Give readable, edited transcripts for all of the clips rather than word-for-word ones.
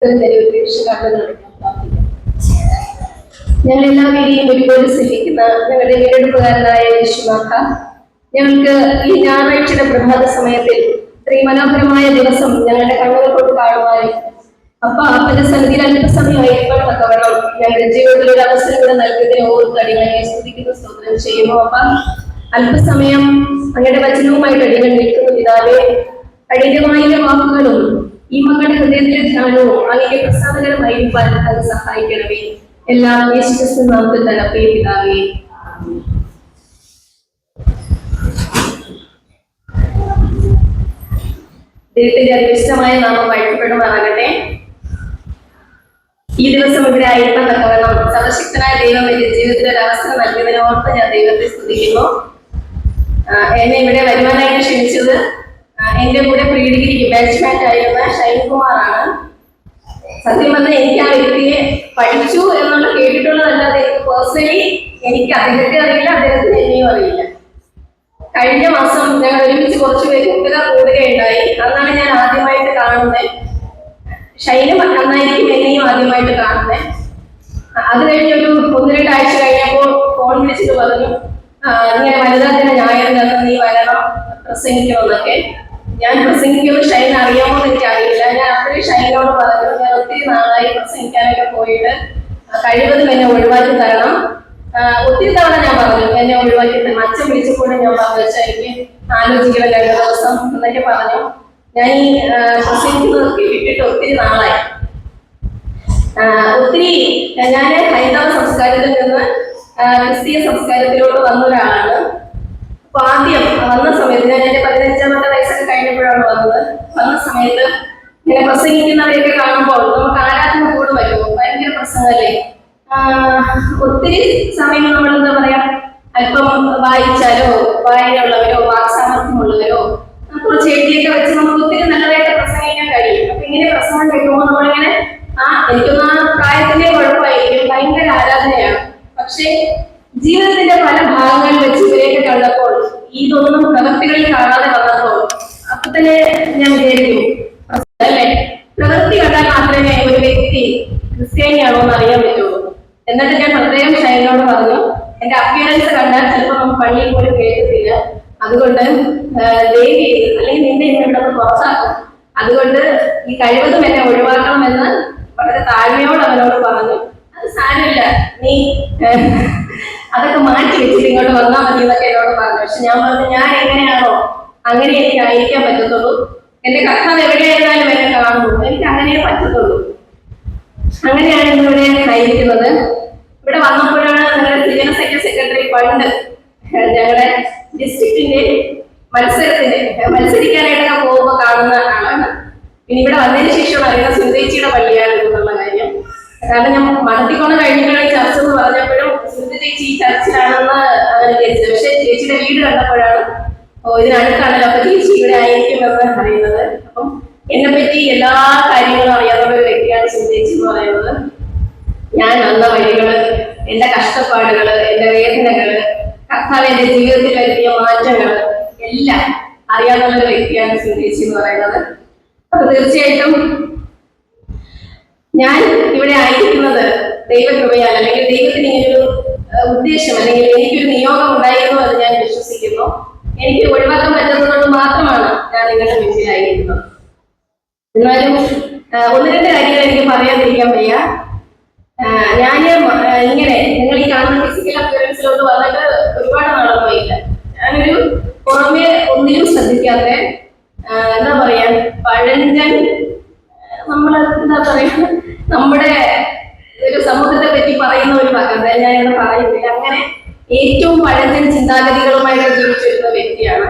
ഞങ്ങൾ എല്ലാവരെയും ഒരുപോലെ സ്നേഹിക്കുന്ന ഞങ്ങളുടെ വീടെടുപ്പുകാരനായ യേശുനാഥ, ഞങ്ങൾക്ക് ഈ ഞായറാഴ്ചയുടെ പ്രഭാത സമയത്തിൽ ഇത്രയും മനോഹരമായ ദിവസം ഞങ്ങളുടെ കണ്ണുകൾ കൊണ്ട് കാണുവാനും അപ്പന്റെ സന്നിധിയിൽ അല്പസമയമായിരിക്കണം തക്കവണ്ണം ഞങ്ങളുടെ ജീവിതത്തിൽ ഒരു അവസരം കൂടെ നൽകുന്നതിന് ഓർത്ത് അടികളെ സ്തുതിക്കുന്ന സ്തോത്രം ചെയ്യുന്നു. അല്പസമയം അങ്ങയുടെ വചനവുമായിട്ട് അടികൾ നിൽക്കുന്ന പിതാവേ, അടിയമായ വാക്കുകളും ഈ മക്കളുടെ ഹൃദയത്തിലെ ധ്യാനവും അങ്ങനെ പ്രസാദകരമായിരിക്കാൻ അത് സഹായിക്കണമേ. എല്ലാം യേശുക്രിസ്തു നാമത്തിൽ തന്നെ പിതാവേ. ദൈവത്തിന്റെ അതിവിഷ്ടമായ നാമം വാഴ്ത്തപ്പെടുമാറാകട്ടെ. ഈ ദിവസം ഇവിടെ ആയിരിക്കാൻ തക്കവണ്ണം സർവശക്തനായ ദൈവം എന്റെ ജീവിതത്തിൽ ഒരു അവസരം നൽകിയതിനോർത്ത് ഞാൻ ദൈവത്തെ സ്തുതിക്കുന്നു. എന്നെ ഇവിടെ വരുവാനായിട്ട് ക്ഷണിച്ചത് എന്റെ കൂടെ പ്രീ ഡിഗ്രിക്ക് ബാച്ച്മാറ്റ് ആയിരുന്ന ഷൈൻകുമാറാണ്. സത്യം പറഞ്ഞാൽ എനിക്ക് ആ വ്യക്തിയെ പഠിച്ചു എന്നുള്ള കേട്ടിട്ടുള്ളതല്ലാതെ പേഴ്സണലി എനിക്ക് അദ്ദേഹത്തെ അറിയില്ല, അദ്ദേഹത്തിന് എന്നെയും അറിയില്ല. കഴിഞ്ഞ മാസം ഞങ്ങൾ ഒരുമിച്ച് കുറച്ച് പേര് കൂട്ടുകാർ കൂടുകയുണ്ടായി. അന്നാണ് ഞാൻ ആദ്യമായിട്ട് കാണുന്നത്. ഷൈനും അന്നായിരിക്കും എന്നെയും ആദ്യമായിട്ട് കാണുന്നത്. അത് കഴിഞ്ഞൊരു 1-2 ആഴ്ച കഴിഞ്ഞപ്പോൾ ഫോൺ വിളിച്ചിട്ട് പറഞ്ഞു, ഇങ്ങനെ വനിതാ ദിന ഞായറിന് നീ വരണം, പ്രസംഗിക്കണമെന്നൊക്കെ. ഞാൻ പ്രസംഗിക്കുന്നത് ഷൈൻ അറിയാമോ എന്ന് എനിക്ക് അറിയില്ല. ഞാൻ അപ്പോഴും ഷൈനോട് പറഞ്ഞു, ഞാൻ ഒത്തിരി നാളായി പ്രസംഗിക്കാനൊക്കെ പോയിട്ട് കഴിവതും എന്നെ ഒഴിവാക്കി തരണം. ഒത്തിരി തവണ ഞാൻ പറഞ്ഞു എന്നെ ഒഴിവാക്കി തരണം. അച്ഛൻ വിളിച്ചപ്പോഴും ഞാൻ പറഞ്ഞു, വെച്ചാൽ എനിക്ക് ആലോചിക്കണം 2 ദിവസം എന്നൊക്കെ പറഞ്ഞു. ഞാൻ ഈ പ്രസംഗിക്കുന്നതൊക്കെ കിട്ടിയിട്ട് ഒത്തിരി നാളായി. ഒത്തിരി ഞാൻ ഹൈന്ദവ സംസ്കാരത്തിൽ നിന്ന് ക്രിസ്തീയ സംസ്കാരത്തിലോട്ട് വന്ന ഒരാളാണ്. അപ്പൊ ആദ്യം വന്ന സമയത്ത് ഞാൻ എന്റെ 15-ാമത്തെ വയസ്സൊക്കെ കഴിഞ്ഞപ്പോഴാണ് വന്നത്. വന്ന സമയത്ത് ഇങ്ങനെ പ്രസംഗിക്കുന്നവരെയൊക്കെ കാണുമ്പോൾ നമുക്ക് ആരാധന കൂടെ വരുമോ, ഭയങ്കര പ്രസംഗമല്ലേ. ഒത്തിരി സമയം നമ്മൾ എന്താ പറയാ, അല്പം വായിച്ചാലോ വായനയുള്ളവരോ വാക്സാമർത്ഥ്യമുള്ളവരോ കുറച്ച് എഴുതിയൊക്കെ വെച്ച് നമുക്ക് ഒത്തിരി നല്ലതായിട്ട് പ്രസംഗിക്കാൻ കഴിയും. അപ്പൊ ഇങ്ങനെ പ്രസംഗം കേൾക്കുമ്പോൾ നമ്മളിങ്ങനെ എനിക്കൊന്നും ആ പ്രായത്തിന്റെ കുഴപ്പമായിരിക്കും, ഭയങ്കര ആരാധനയാണ്. പക്ഷെ ജീവിതത്തിന്റെ പല ഭാഗങ്ങളിൽ വെച്ച് ഇവരെയൊക്കെ കണ്ടപ്പോൾ ഇതൊന്നും പ്രവൃത്തികളിൽ കാണാതെ വന്നപ്പോൾ അപ്പൊ തന്നെ ഞാൻ വിചാരിക്കും, അല്ലേ, പ്രവൃത്തി കണ്ടാൽ മാത്രമേ ഒരു വ്യക്തി ക്രിസ്ത്യാനിയാണോ എന്ന് അറിയാൻ പറ്റുള്ളൂ. എന്നിട്ട് ഞാൻ പ്രത്യേകം ഷൈനോട് പറഞ്ഞു, എന്റെ അപ്പിയറൻസ് കണ്ടാൽ ചിലപ്പോൾ നമുക്ക് പള്ളിയിൽ പോലും കേൾക്കത്തില്ല, അതുകൊണ്ട് ദേവി അല്ലെങ്കിൽ നിന്നെ ഇവിടെ പുറത്താക്കും, അതുകൊണ്ട് ഈ കഴിവതും എന്നെ ഒഴിവാക്കണമെന്ന് വളരെ താഴ്മയോട് അവനോട് പറഞ്ഞു. അത് സാരമില്ല, നീ അതൊക്കെ മാറ്റി വെച്ചിട്ട് ഇങ്ങോട്ട് വന്നാൽ മതി എന്നൊക്കെ എന്നോട് പറഞ്ഞു. പക്ഷെ ഞാൻ പറഞ്ഞു, ഞാൻ എങ്ങനെയാണോ അങ്ങനെ എനിക്ക് ആയിരിക്കാൻ പറ്റത്തുള്ളൂ. എന്റെ കർത്താവ് എവിടെയായിരുന്നാലും എന്നെ കാണുന്നു, എനിക്ക് അങ്ങനെ പറ്റത്തുള്ളൂ. അങ്ങനെയാണ് ഇന്നിവിടെ ആയിരിക്കുന്നത്. ഇവിടെ വന്നപ്പോഴാണ് ഞങ്ങളുടെ സൃജന സെക്രട്ടറി പണ്ട് ഞങ്ങളുടെ ഡിസ്ട്രിക്റ്റിന്റെ മത്സരിക്കാനായിട്ടൊക്കെ പോകുമ്പോൾ കാണുന്ന ആളാണ്. പിന്നെ ഇവിടെ വന്നതിന് ശേഷമാണ് അറിയുന്ന സുന്ദരിച്ചിയുടെ പള്ളിയാണ് എന്നുള്ള കാര്യം. കാരണം ഞാൻ മടത്തിക്കൊണ്ട് കഴിഞ്ഞിട്ടുള്ള ചർച്ച എന്ന് പറഞ്ഞപ്പോഴും സുന്ദര ചേച്ചി ഈ ചർച്ചിലാണെന്ന് വിചാരിച്ചത്. പക്ഷെ ചേച്ചിയുടെ വീട് കണ്ടപ്പോഴാണ് ഇതിനടുത്താണല്ലോ, അപ്പൊ ചേച്ചി ഇവിടെ ആയിരിക്കുമെന്ന് അറിയുന്നത്. അപ്പം എന്നെ പറ്റി എല്ലാ കാര്യങ്ങളും അറിയാവുന്ന ഒരു വ്യക്തിയാണ് സുന്ദരേച്ചി എന്ന് പറയുന്നത്. ഞാൻ വന്ന വഴികള്, എന്റെ കഷ്ടപ്പാടുകള്, എന്റെ വേദനകള്, കർത്താവ് എന്റെ ജീവിതത്തിൽ വരുത്തിയ മാറ്റങ്ങള് എല്ലാം അറിയാവുന്ന ഒരു വ്യക്തിയാണ് സുന്ദരേച്ചി എന്ന് പറയുന്നത്. അപ്പൊ തീർച്ചയായിട്ടും ഞാൻ ഇവിടെ ആയിരിക്കുന്നത് ദൈവകൃപയാൽ, അല്ലെങ്കിൽ ദൈവത്തിന് ഇങ്ങനൊരു ഉദ്ദേശം അല്ലെങ്കിൽ എനിക്കൊരു നിയോഗം ഉണ്ടായിരുന്നു എന്ന് ഞാൻ വിശ്വസിക്കുന്നു. എനിക്ക് ഒഴിവാക്കാൻ പറ്റുന്നത് മാത്രമാണ് ഞാൻ നിങ്ങളുടെ മുന്നിലായിരിക്കുന്നത്. എന്നാലും 1-2 കാര്യങ്ങൾ എനിക്ക് പറയാതിരിക്കാൻ വയ്യ. ഞാന് ഇങ്ങനെ നിങ്ങൾ ഈ കാണുന്ന ഫിസിക്കൽ അപ്പിയറൻസിലോട്ട് വന്നിട്ട് ഒരുപാട് നാളൊന്നുമില്ല. ഞാനൊരു പുറമെ ഒന്നിനും ശ്രദ്ധിക്കാത്ത എന്താ പറയാ, പഴഞ്ചൻ, നമ്മൾ എന്താ പറയാ, നമ്മുടെ ഒരു സമൂഹത്തെ പറ്റി പറയുന്ന ഒരു ഭാഗം ഞാൻ ഇവിടെ പറയുന്നില്ല. അങ്ങനെ ഏറ്റവും പഴഞ്ചൻ ചിന്താഗതികളുമായിട്ട് ജീവിച്ചിരുന്ന വ്യക്തിയാണ്.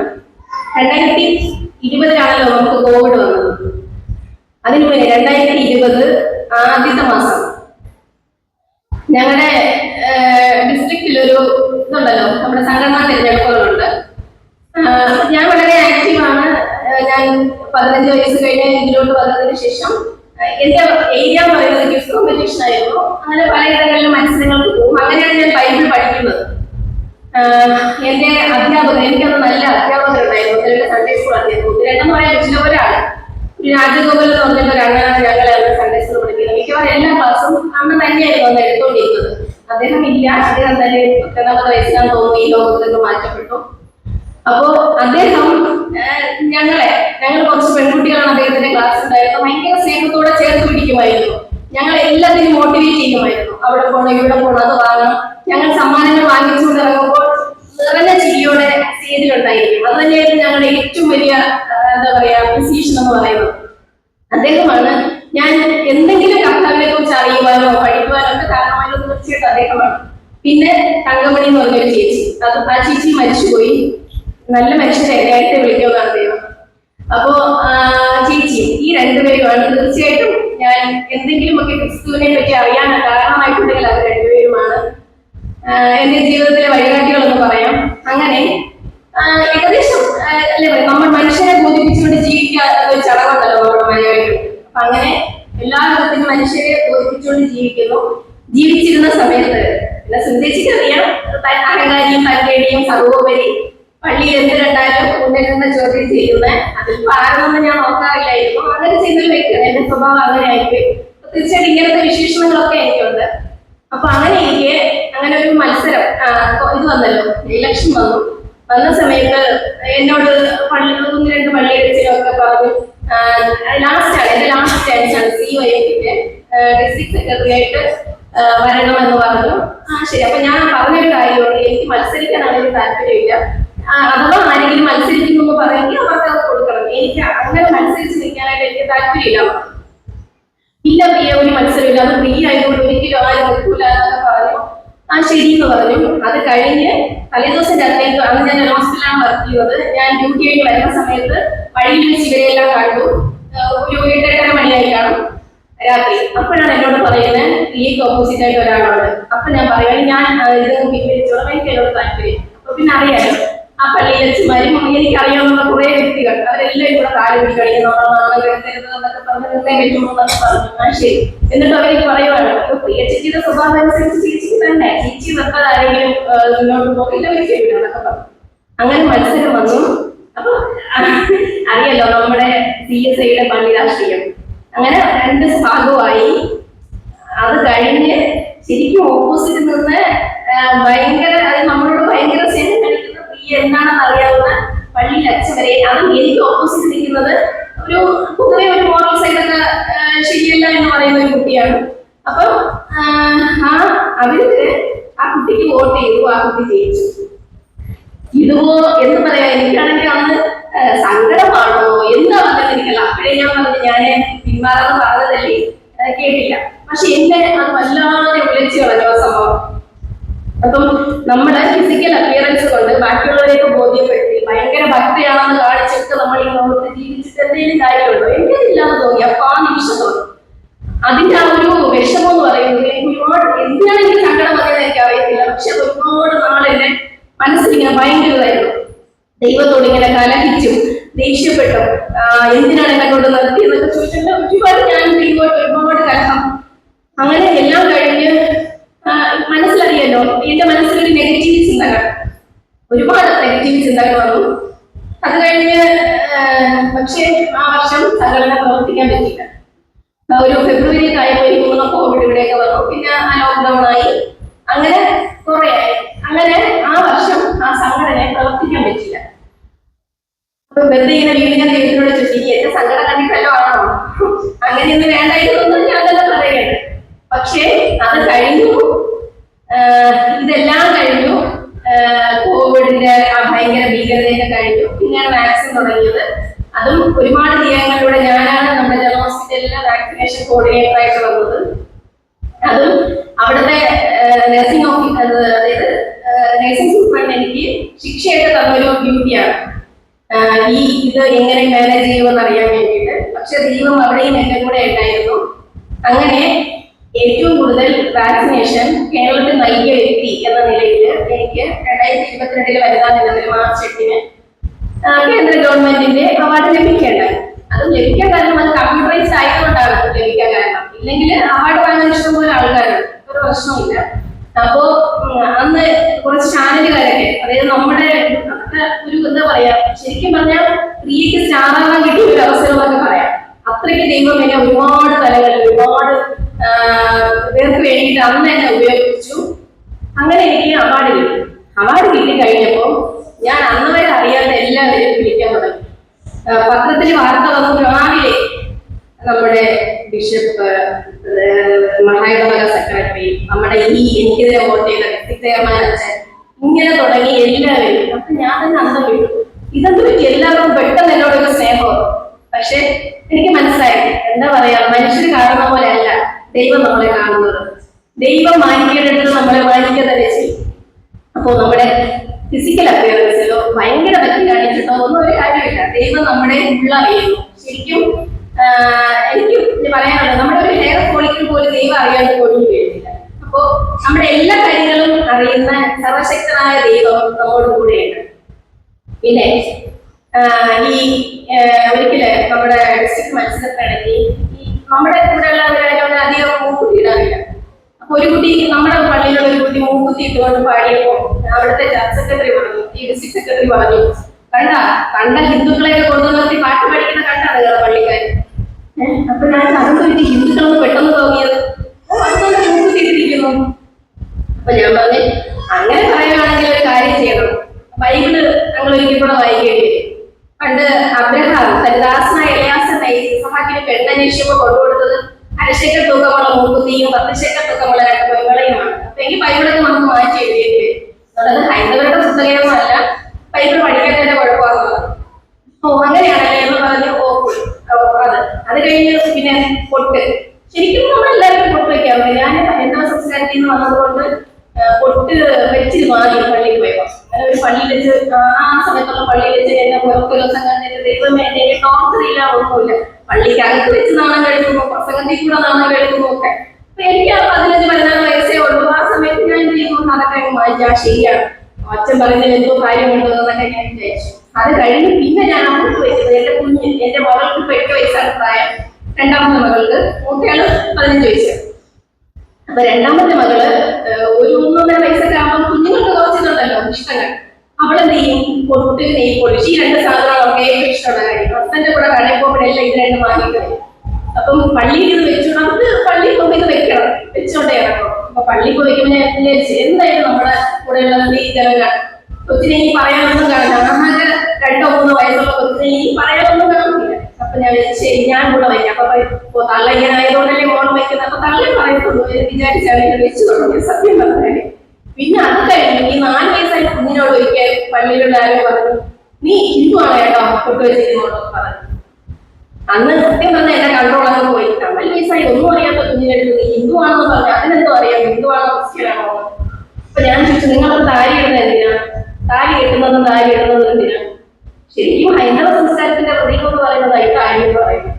2020 നമുക്ക് കോവിഡ് വന്നത്. അതിനു മുന്നേ 2020 ആദ്യത്തെ മാസം ഞങ്ങളുടെ ഡിസ്ട്രിക്റ്റിലൊരു ഇതുണ്ടല്ലോ, നമ്മുടെ സംഘടനാ തിരഞ്ഞെടുപ്പുകളുണ്ട്. ഞാൻ വളരെ ആക്റ്റീവാണ്. ഞാൻ 15 വയസ്സ് കഴിഞ്ഞ ഇതിലോട്ട് വന്നതിന് ശേഷം എന്റെ ഏരിയ എന്ന് പറയുന്നത് ക്വിസ് കോമ്പറ്റീഷൻ ആയിരുന്നു. അങ്ങനെ പലയിടങ്ങളിലും മത്സരങ്ങൾക്ക് പോകും. അങ്ങനെയാണ് ഞാൻ ബൈബിൾ പഠിക്കുന്നത്. എന്റെ അധ്യാപകർ, എനിക്കത് നല്ല അധ്യാപകരുണ്ടായിരുന്നു. സൺഡേ സ്കൂൾ അധ്യാപകർ 2 പറയാൻ പറ്റില്ല, ഒരാൾ രാജഗോപാൽ എന്ന് പറഞ്ഞിട്ട് ഒരു അണ്ണനാണ് ഞങ്ങളെ സൺഡേ സ്കൂൾ പഠിക്കുന്നത്. മിക്കവാറും എല്ലാ ക്ലാസ്സും അണ്ണൻ തന്നെയായിരുന്നു അന്ന് എടുത്തോണ്ടിരുന്നത്. അദ്ദേഹം ഇല്ല, അദ്ദേഹം തന്നെ 30 വയസ്സിലാന്ന് തോന്നുന്നു ഈ ലോകത്തിൽ നിന്ന് മാറ്റപ്പെട്ടു. അപ്പോ അദ്ദേഹം ഞങ്ങൾ കുറച്ച് പെൺകുട്ടികളാണ് അദ്ദേഹത്തിന്റെ ക്ലാസ് ഉണ്ടായിരുന്നു. ഭയങ്കര സ്നേഹത്തോടെ ചേർത്ത് പിടിക്കുമായിരുന്നു. ഞങ്ങൾ എല്ലാത്തിനും മോട്ടിവേറ്റ് ചെയ്യുമായിരുന്നു. അവിടെ പോകണം, ഇവിടെ പോകണം, അത് വാങ്ങണം. ഞങ്ങൾ സമ്മാനങ്ങൾ വാങ്ങിച്ചുകൊണ്ട് ഇറങ്ങുമ്പോൾ നിറഞ്ഞ ചിരിയോടെ സ്റ്റേജിലുണ്ടായിരിക്കും. അത് തന്നെയായിരുന്നു ഞങ്ങളുടെ ഏറ്റവും വലിയ എന്താ പറയാ ഡിസിഷൻ എന്ന് പറയുന്നത്. അദ്ദേഹമാണ് ഞാൻ എന്തെങ്കിലും കർത്താവിനെ കുറിച്ച് അറിയുവാനോ പഠിക്കുവാനോ ഒക്കെ കാരണമായോ തീർച്ചയായിട്ടും അദ്ദേഹമാണ്. പിന്നെ തങ്കമണി എന്ന് പറഞ്ഞൊരു ചേച്ചി, ആ ചേച്ചി മരിച്ചുപോയി. നല്ല മനുഷ്യരെ നേരത്തെ വിളിക്കുന്നതാണ് ദൈവം. അപ്പോ ചേച്ചി, ഈ രണ്ടുപേരുമാണ് തീർച്ചയായിട്ടും ഞാൻ എന്തെങ്കിലുമൊക്കെ ക്രിസ്തുവിനെ പറ്റി അറിയാൻ കാരണമായിട്ടുണ്ടെങ്കിൽ അത് രണ്ടുപേരുമാണ് എന്റെ ജീവിതത്തിലെ വഴികാട്ടികളെന്ന് പറയാം. അങ്ങനെ ഏകദേശം അല്ലേ പറയാം, നമ്മൾ മനുഷ്യരെ ബോധിപ്പിച്ചുകൊണ്ട് ജീവിക്കുക എന്നൊരു ചടങ്ങുണ്ടല്ലോ നമ്മുടെ മലയാളികൾ. അപ്പൊ അങ്ങനെ എല്ലാ വിധത്തിലും മനുഷ്യരെ ബോധിപ്പിച്ചുകൊണ്ട് ജീവിച്ചിരുന്ന സമയത്ത് പിന്നെ സുന്ദരിച്ചിട്ട് അറിയാം, അഹങ്കാരിയും തങ്കേടിയും സർവോപരി പള്ളിയിൽ എന്ത് കണ്ടാലും ഉണ്ടെന്ന ചോദ്യം ചെയ്യുന്നത്. അതിൽ പാരണമെന്ന് ഞാൻ നോക്കാറില്ലായിരുന്നു. അങ്ങനെ ചെയ്തൊരു വ്യക്തിയാണ്, എന്റെ സ്വഭാവം അങ്ങനെ ആയിപ്പോയി. തീർച്ചയായിട്ടും ഇങ്ങനത്തെ വിശേഷണങ്ങളൊക്കെ എനിക്കുണ്ട്. അപ്പൊ അങ്ങനെ ഒരു മത്സരം ഇത് വന്നല്ലോ, ഇലക്ഷൻ വന്ന സമയത്ത് എന്നോട് 1-2 പള്ളിയടിച്ചിലൊക്കെ പറഞ്ഞു, എന്റെ ലാസ്റ്റ് ചാൻസാണ് CYFന്റെ ഡിസ്ട്രിക്ട് സെക്രട്ടറി ആയിട്ട് വരണമെന്ന് പറഞ്ഞു. ശരി. അപ്പൊ ഞാൻ പറഞ്ഞൊരു കാര്യമുണ്ട്, എനിക്ക് മത്സരിക്കാനാണെങ്കിൽ താല്പര്യമില്ല. അഥവാ ആരെങ്കിലും മത്സരിക്കുന്നു പറയുമെങ്കിൽ അവർക്ക് അത് കൊടുക്കണം. എനിക്ക് അങ്ങനെ മത്സരിച്ച് നിൽക്കാനായിട്ട് എനിക്ക് താല്പര്യമില്ല. ഇല്ല പ്രിയ, ഒരു മത്സരമില്ല, അത് ഫ്രീ ആയതുകൊണ്ട് ഒരിക്കലും ആരും നിൽക്കൂല എന്നൊക്കെ പറഞ്ഞു. ശരി എന്ന് പറഞ്ഞു. അത് കഴിഞ്ഞ് തലേദിവസം രാത്രി, അന്ന് ഞാൻ ഹോസ്പിറ്റലാണ് വർക്ക് ചെയ്യുന്നത്. ഞാൻ ഡ്യൂട്ടി കഴിഞ്ഞ് വരുന്ന സമയത്ത് വഴിയിൽ വെച്ച് ഇവരെല്ലാം കണ്ടു. ഒരു 8-8:30 മണിയായി കാണും രാത്രി. അപ്പോഴാണ് എന്നോട് പറയുന്നത്, പ്രിയക്ക് ഓപ്പോസിറ്റ് ആയിട്ട് ഒരാളോട്. അപ്പൊ ഞാൻ പറയുന്നത്, ഞാൻ ഇത് പിൻവലിച്ചോളാം, എനിക്ക് എന്നോട് താല്പര്യം. അപ്പൊ പിന്നെ അറിയാലോ, ആ പള്ളിയിൽ അച്ഛന്മാരും എനിക്കറിയാവുന്ന കുറെ വ്യക്തികൾ അവരെല്ലാം ഇവിടെ കാല് പിടിക്കണമെന്നൊക്കെ പറഞ്ഞ് നിർണ്ണയം പറ്റുമെന്നൊക്കെ പറഞ്ഞു. ശരി. എന്നിട്ട് അവർക്ക് പറയുവാണ്, പ്രിയ ചേച്ചിയുടെ സ്വഭാവം അനുസരിച്ച് ചേച്ചിക്ക് തന്നെ, ചേച്ചി നിർത്താൻ ആരെങ്കിലും മുന്നോട്ട് പോകില്ല ഒരിക്കലും എന്നൊക്കെ പറഞ്ഞു. അങ്ങനെ മത്സരം വന്നു. അപ്പൊ അറിയാലോ നമ്മുടെ CSIയുടെ പള്ളി രാഷ്ട്രീയം. അങ്ങനെ 2 ഭാഗമായി. അത് കഴിഞ്ഞ് ശരിക്കും ഓപ്പോസിറ്റ് നിന്ന് ഭയങ്കര, അത് നമ്മളോട് ഭയങ്കര സ്നേഹം കളിക്കുന്ന പ്രിയ എന്താണെന്ന് അറിയാവുന്ന പള്ളിയിൽ അച്ഛൻ വരെ, അതും എനിക്ക് ഓപ്പോസിറ്റ് നിൽക്കുന്നത് ഒരു പൊതുവെ ഒരു മോറൽ സൈഡൊക്കെ ശരിയല്ല എന്ന് പറയുന്ന ഒരു കുട്ടിയാണ്. അപ്പൊ അവർക്ക് ആ കുട്ടിക്ക് വോട്ട് ചെയ്തു, ആ കുട്ടി ജയിച്ചു. ഇതുവോ എന്ന് പറയാ, എനിക്കാണെങ്കിൽ അന്ന് സങ്കടമാണോ എന്താ പറഞ്ഞത് എനിക്കല്ല. അപ്പോഴേ ഞാൻ പറഞ്ഞു, ഞാൻ പിന്മാറാന്ന് പറഞ്ഞതല്ലേ, കേട്ടില്ല. പക്ഷെ എന്നെ അത് വല്ലാതെ വിളിച്ചു കളഞ്ഞു ആ സംഭവം. അപ്പം നമ്മുടെ ഫിസിക്കൽ അപ്പിയറൻസ് കൊണ്ട് ബാക്കിയുള്ളവരെയൊക്കെ ബോധ്യപ്പെടുത്തി ഭയങ്കര ഭക്തിയാണെന്ന് കാണിച്ചൊക്കെ നമ്മൾ ഈ ലോകത്ത് ജീവിച്ചിട്ട് എന്തെങ്കിലും കാര്യമുണ്ടോ? എനിക്കതില്ലാന്ന് തോന്നി. അപ്പൊ ആ നിമിഷം തോന്നി. അതിന്റെ ആ ഒരു വിഷമം എന്ന് പറയുന്നത് ഒരുപാട്, എന്തിനാണ് എനിക്ക് സങ്കടം വന്നതെന്ന് എനിക്ക് അറിയത്തില്ല. പക്ഷെ ഒരുപാട് നാളെന്നെ മനസ്സിലിങ്ങനെ ഭയങ്കരതായിരുന്നു. ദൈവത്തോട് ഇങ്ങനെ കലഹിച്ചും ദേഷ്യപ്പെട്ടും എന്തിനാണ് എന്നെ കൊണ്ട് നിർത്തിയെന്നൊക്കെ ചോദിച്ചിട്ട് ഒരുപാട് ഞാൻ ദൈവമായിട്ട് ഒരുപാട് കലഹം. അങ്ങനെ എല്ലാം കഴിഞ്ഞ് മനസ്സിലറിയല്ലോ, എന്റെ മനസ്സിലൊരു നെഗറ്റീവ് ചിന്തകൾ, ഒരുപാട് നെഗറ്റീവ് ചിന്തകൾ വന്നു. അത് കഴിഞ്ഞ് പക്ഷേ ആ വർഷം സംഘടന പ്രവർത്തിക്കാൻ പറ്റില്ല. ഒരു ഫെബ്രുവരി ആയപ്പോൾ 3 കോവിഡ് ഇവിടെയൊക്കെ വന്നു. പിന്നെ ലോക്ക്ഡൗൺ ആയി. അങ്ങനെ കുറെ ആയി. അങ്ങനെ ആ വർഷം ആ സംഘടനയെ പ്രവർത്തിക്കാൻ പറ്റില്ല. അപ്പൊ വെറുതെ ഇങ്ങനെ വീടിന്റെ ദൈവത്തിനോട് ചോദിച്ചു, എന്റെ സംഘടന കണ്ടിട്ടല്ലോ ആണോ, അങ്ങനെയൊന്നും വേണ്ടായിരുന്നു ഞാൻ തന്നെ പറയുകയാണ്. പക്ഷേ അത് കഴിഞ്ഞു. ഇതെല്ലാം കഴിഞ്ഞു. കോവിഡിന്റെ ആ ഭയങ്കര ഭീകരതയൊക്കെ കഴിഞ്ഞു. പിന്നെയാണ് വാക്സിൻ തുടങ്ങിയത്. അതും ഒരുപാട് തീയങ്ങളിലൂടെ ഞാനാണ് നമ്മുടെ ജനറൽ ഹോസ്പിറ്റലിലെ വാക്സിനേഷൻ കോർഡിനേറ്റർ ആയിട്ട് വന്നത്. അതും അവിടുത്തെ നഴ്സിംഗ് ഓഫീസർ, അതായത് നഴ്സിംഗ് സൂപ്രണ്ട് എനിക്ക് ശിക്ഷയായിട്ട് തന്നൊരു ഡ്യൂട്ടിയാണ്, ഇത് എങ്ങനെ മാനേജ് ചെയ്യുമെന്ന് അറിയാൻ വേണ്ടിയിട്ട്. പക്ഷെ ദൈവം അവിടെയും എന്റെ കൂടെ ഉണ്ടായിരുന്നു. അങ്ങനെ ഏറ്റവും കൂടുതൽ വാക്സിനേഷൻ കേരളത്തിൽ നൽകിയ വ്യക്തി എന്ന നിലയിൽ എനിക്ക് 2022 വനിതാ ദിനത്തിൽ മാർച്ച് 8 കേന്ദ്ര ഗവൺമെന്റിന്റെ അവാർഡ് ലഭിക്കേണ്ടായി. അത് ലഭിക്കാൻ കാരണം അത് കമ്പ്യൂട്ടറൈസ്ഡ് ആയതുകൊണ്ടാണ് ലഭിക്കാൻ കാരണം. ഇല്ലെങ്കിൽ അവാർഡ് വാങ്ങാൻ ഇഷ്ടംപോലെ ആൾക്കാരാണ്, ഒരു പ്രശ്നമില്ല. അപ്പോ അന്ന് കുറച്ച് ചാനലുകാരൊക്കെ, അതായത് നമ്മുടെ ഒരു എന്താ പറയാ, ശരിക്കും പറഞ്ഞാൽ സ്ത്രീക്ക് സ്റ്റാറാകാൻ കിട്ടിയ ഒരു അവസരം എന്നൊക്കെ പറയാം. അത്രയ്ക്ക് ദൈവം എന്നെ ഒരുപാട് തലങ്ങളിൽ ഒരുപാട് പേർക്ക് വേണ്ടിയിട്ട് അന്ന് എന്നെ ഉപയോഗിച്ചു. അങ്ങനെ എനിക്ക് അവാർഡ് കിട്ടി കഴിഞ്ഞപ്പോൾ ഞാൻ അന്ന് വരെ അറിയാത്ത എല്ലാവരെയും വിളിക്കാൻ തുടങ്ങി. പത്രത്തിൽ വാർത്ത വന്നു രാവിലെ നമ്മുടെ ബിഷപ്പ്, മഹായിടവക സെക്രട്ടറി, നമ്മുടെ എനിക്കെതിരെ വോട്ട് ചെയ്ത വ്യക്തിത്വമായ അച്ഛൻ, ഇങ്ങനെ തുടങ്ങി എല്ലാവരും. അപ്പൊ ഞാൻ തന്നെ അന്തം വിട്ടു. ഇതെന്ത് പറ്റി? എല്ലാവർക്കും പെട്ടെന്ന് എന്നോടൊരു സ്നേഹം. പക്ഷെ എനിക്ക് മനസ്സിലായി, എന്താ പറയാ, മനുഷ്യർ കാണുന്ന പോലെ അല്ല ദൈവം നമ്മളെ കാണുന്നത്. ദൈവം മാനിക്കേണ്ടത് നമ്മളെ മാനിക്കുക തന്നെ ചെയ്യും. അപ്പോ നമ്മുടെ ഫിസിക്കൽ അപ്പിയറൻസിലോ ഭയങ്കര ഭക്തി കാണിച്ചിട്ടോ ഒന്നും ഒരു കാര്യമില്ല. ദൈവം നമ്മുടെ ഉള്ള അറിയുന്നു. ശരിക്കും എനിക്ക് പറയാനുള്ളത്, നമ്മുടെ ഒരു ഹെയർ ഫോളിക്കിൾ പോലും ദൈവം അറിയാതെ പോലും കഴിയില്ല. അപ്പോ നമ്മുടെ എല്ലാ കാര്യങ്ങളും അറിയുന്ന സർവശക്തനായ ദൈവം നമ്മോട് കൂടെയുണ്ട്. പിന്നെ ഈ ഒരിക്കല് നമ്മുടെ ഡിസ്ട്രിക്ട് മത്സരത്തിനിടയ്ക്ക് നമ്മുടെ കൂടെയുള്ളവരായതുകൊണ്ട് അധികം മൂക്കുത്തി ഇടാറില്ല. അപ്പൊ ഒരു കുട്ടി, നമ്മുടെ പള്ളിയിലുള്ള ഒരു കുട്ടി മൂക്കുത്തി ഇട്ടുകൊണ്ട് പാടിയപ്പോ അവിടുത്തെ സെക്രട്ടറി പറഞ്ഞു, ഈ ഡിസ്ട്രിക്ട് സെക്രട്ടറി പറഞ്ഞു, കണ്ട ഹിന്ദുക്കളെയൊക്കെ കൊണ്ടു നിർത്തി പാട്ട് പഠിക്കുന്ന കണ്ടാണ് നിങ്ങളുടെ പള്ളിക്കാർ. അപ്പൊ ഞാൻ അതൊന്നും എനിക്ക് ഹിന്ദുക്കളൊന്ന് പെട്ടെന്ന് തോന്നിയത്, അതൊന്നും മൂക്കുത്തി ഇട്ടിരിക്കുന്നു. അപ്പൊ ഞാൻ പറഞ്ഞു, അങ്ങനെ പറയുകയാണെങ്കിൽ ഒരു കാര്യം ചെയ്യണം, ബൈബിള് ഞങ്ങൾ ഒരിക്കൽ കൂടെ വായിക്കേണ്ടി വരും. പണ്ട് അബ്രഹാം തന്റെ ദാസനായ എലിയാസിനെ ഇസഹാക്കിന് പെണ്ണന്വേഷിക്കുമ്പോൾ കൊണ്ടുകൊടുത്തത് 1/2 ശേക്കൽ തൂക്കമുള്ള മൂക്കുത്തിയും 10 ശേക്കൽ തൂക്കമുള്ള 2 പെങ്ങളെയുമാണ്. അപ്പൊ ഈ ബൈബിളൊക്കെ നമുക്ക് മാറ്റി എഴുതിയിട്ട് വരും. അതുകൊണ്ട് ഹൈന്ദവരുടെ പുസ്തകമൊന്നും അല്ല, ബൈബിൾ പഠിക്കാത്തതിന്റെ കുഴപ്പമാകുന്നത്. അങ്ങനെയാണല്ലേ എന്ന് പറഞ്ഞു. അത് കഴിഞ്ഞ് പിന്നെ പൊട്ട്. ശരിക്കും നമ്മളെല്ലാവരും പൊട്ട് വെക്കാറുണ്ട്. ഞാൻ ഹൈന്ദവ സംസ്കാരത്തിൽ നിന്ന് വന്നതുകൊണ്ട് പൊട്ട് വെച്ചിട്ട് മാറി പള്ളിയിൽ പോയപ്പോ. അങ്ങനെ ഒരു പള്ളിയിൽ വെച്ച്, ആ സമയത്തുള്ള പള്ളിയിൽ വെച്ച് എന്നെ പുറത്തൊരു ദിവസം കണ്ടിട്ട് ദൈവമേ എന്നെ ടോർച്ചറില്ല, ഒന്നുമില്ല. പള്ളിക്കകത്ത് വെച്ച് നാണം കഴിക്കുമ്പോ പ്രസംഗത്തിൽ കൂടെ നാണം കഴിക്കുമ്പോ ഒക്കെ. അപ്പൊ എനിക്ക് 15-16 വയസ്സേ ഉള്ളൂ. ആ സമയത്ത് ഞാൻ എന്ത് ചെയ്യുന്നു, അതൊക്കെ മാറ്റി. ശരിയാണ്, അച്ഛൻ പറയുന്നത് എന്തോ കാര്യമുണ്ടോ എന്നൊക്കെ ഞാൻ വിചാരിച്ചു. അത് കഴിഞ്ഞ് പിന്നെ ഞാൻ ആ പൊട്ട് വെച്ചത് എന്റെ കുഞ്ഞ്, എന്റെ മകൾക്ക് 8 വയസ്സാണ് പ്രായം. രണ്ടാമത്തെ മകൾക്ക്, മൂത്തയാള് 15 വയസ്സ്. അപ്പൊ രണ്ടാമത്തെ മകള് ഒരു 3-1.5 വയസ്സൊക്കെ ആകുമ്പോൾ കുഞ്ഞുങ്ങൾക്ക് കുറച്ചിട്ടുണ്ടല്ലോ ഇഷ്ടങ്ങൾ. അവളെന്ത് ചെയ്യും, പൊട്ട്, നെയ് പൊളിച്ച്, ഈ 2 സാധനങ്ങളൊക്കെ ഏറ്റവും ഇഷ്ടമുള്ള കാര്യം. ഹസ്ബൻഡിന്റെ കൂടെ കടയിൽ പോകുമ്പോഴെല്ലാം ഇത് 2 വാങ്ങിയിട്ട് വരും. അപ്പം പള്ളിയിൽ ഇത് വെച്ചു, നമുക്ക് പള്ളിയിൽ പോകുമ്പോൾ ഇത് വെക്കണം, വെച്ചോണ്ടേ ഇറങ്ങും. അപ്പൊ പള്ളിയിൽ പോയി വയ്ക്കുമ്പോൾ ഞാൻ വിചാരിച്ചു, എന്തായാലും നമ്മുടെ കൂടെയുള്ള സ്ത്രീ ജനങ്ങൾ കൊച്ചിനെ ഈ പറയാനൊന്നും കാണില്ല. നമുക്ക് 2-3 വയസ്സുള്ള കൊച്ചിനെ ഈ പറയാനൊന്നും കാണുന്നില്ല. അപ്പൊ ഞാൻ ശരി, ഞാൻ കൂടെ വയ്ക്കാം. അപ്പൊ തള്ള ഇങ്ങനെ ആയതുകൊണ്ടല്ലേ മോണം വയ്ക്കുന്നത്. അപ്പൊ തള്ളി പറയുന്നുള്ളൂ വിചാരിച്ചാണ് വെച്ചു തുടങ്ങി, സത്യം പറഞ്ഞാല്. പിന്നെ അത് കഴിഞ്ഞു ഈ 4 വയസ്സായ കുഞ്ഞിനോട് ഒരിക്കൽ പള്ളിയിലുള്ള ആരും പറഞ്ഞു, നീ ഹിന്ദു ആണ് കേട്ടോ പൊട്ട് വെച്ചിരുന്നോട്ടോ പറഞ്ഞു. അന്ന് സത്യം പറഞ്ഞാൽ എന്റെ കൺട്രോളൊക്കെ പോയി. 4 വയസ്സായി ഒന്നും അറിയാത്ത കുഞ്ഞിനെടുത്ത് നീ ഹിന്ദു ആണെന്ന് പറഞ്ഞു. അതിനെന്തോ അറിയാം, ഹിന്ദു ആണോ ക്രിസ്ത്യനാണോ? അപ്പൊ ഞാൻ ചോദിച്ചു, നിങ്ങളത് താലി ഇടുന്നത് എന്തിനാ? താലി കെട്ടുന്നതും താലി ഇടുന്നതും എന്തിനാണ്? ശരിക്കും ഹൈന്ദവ സംസ്കാരത്തിന്റെ പ്രതീകം എന്ന് പറയുന്നതായി താലി എന്ന് പറയുന്നത്.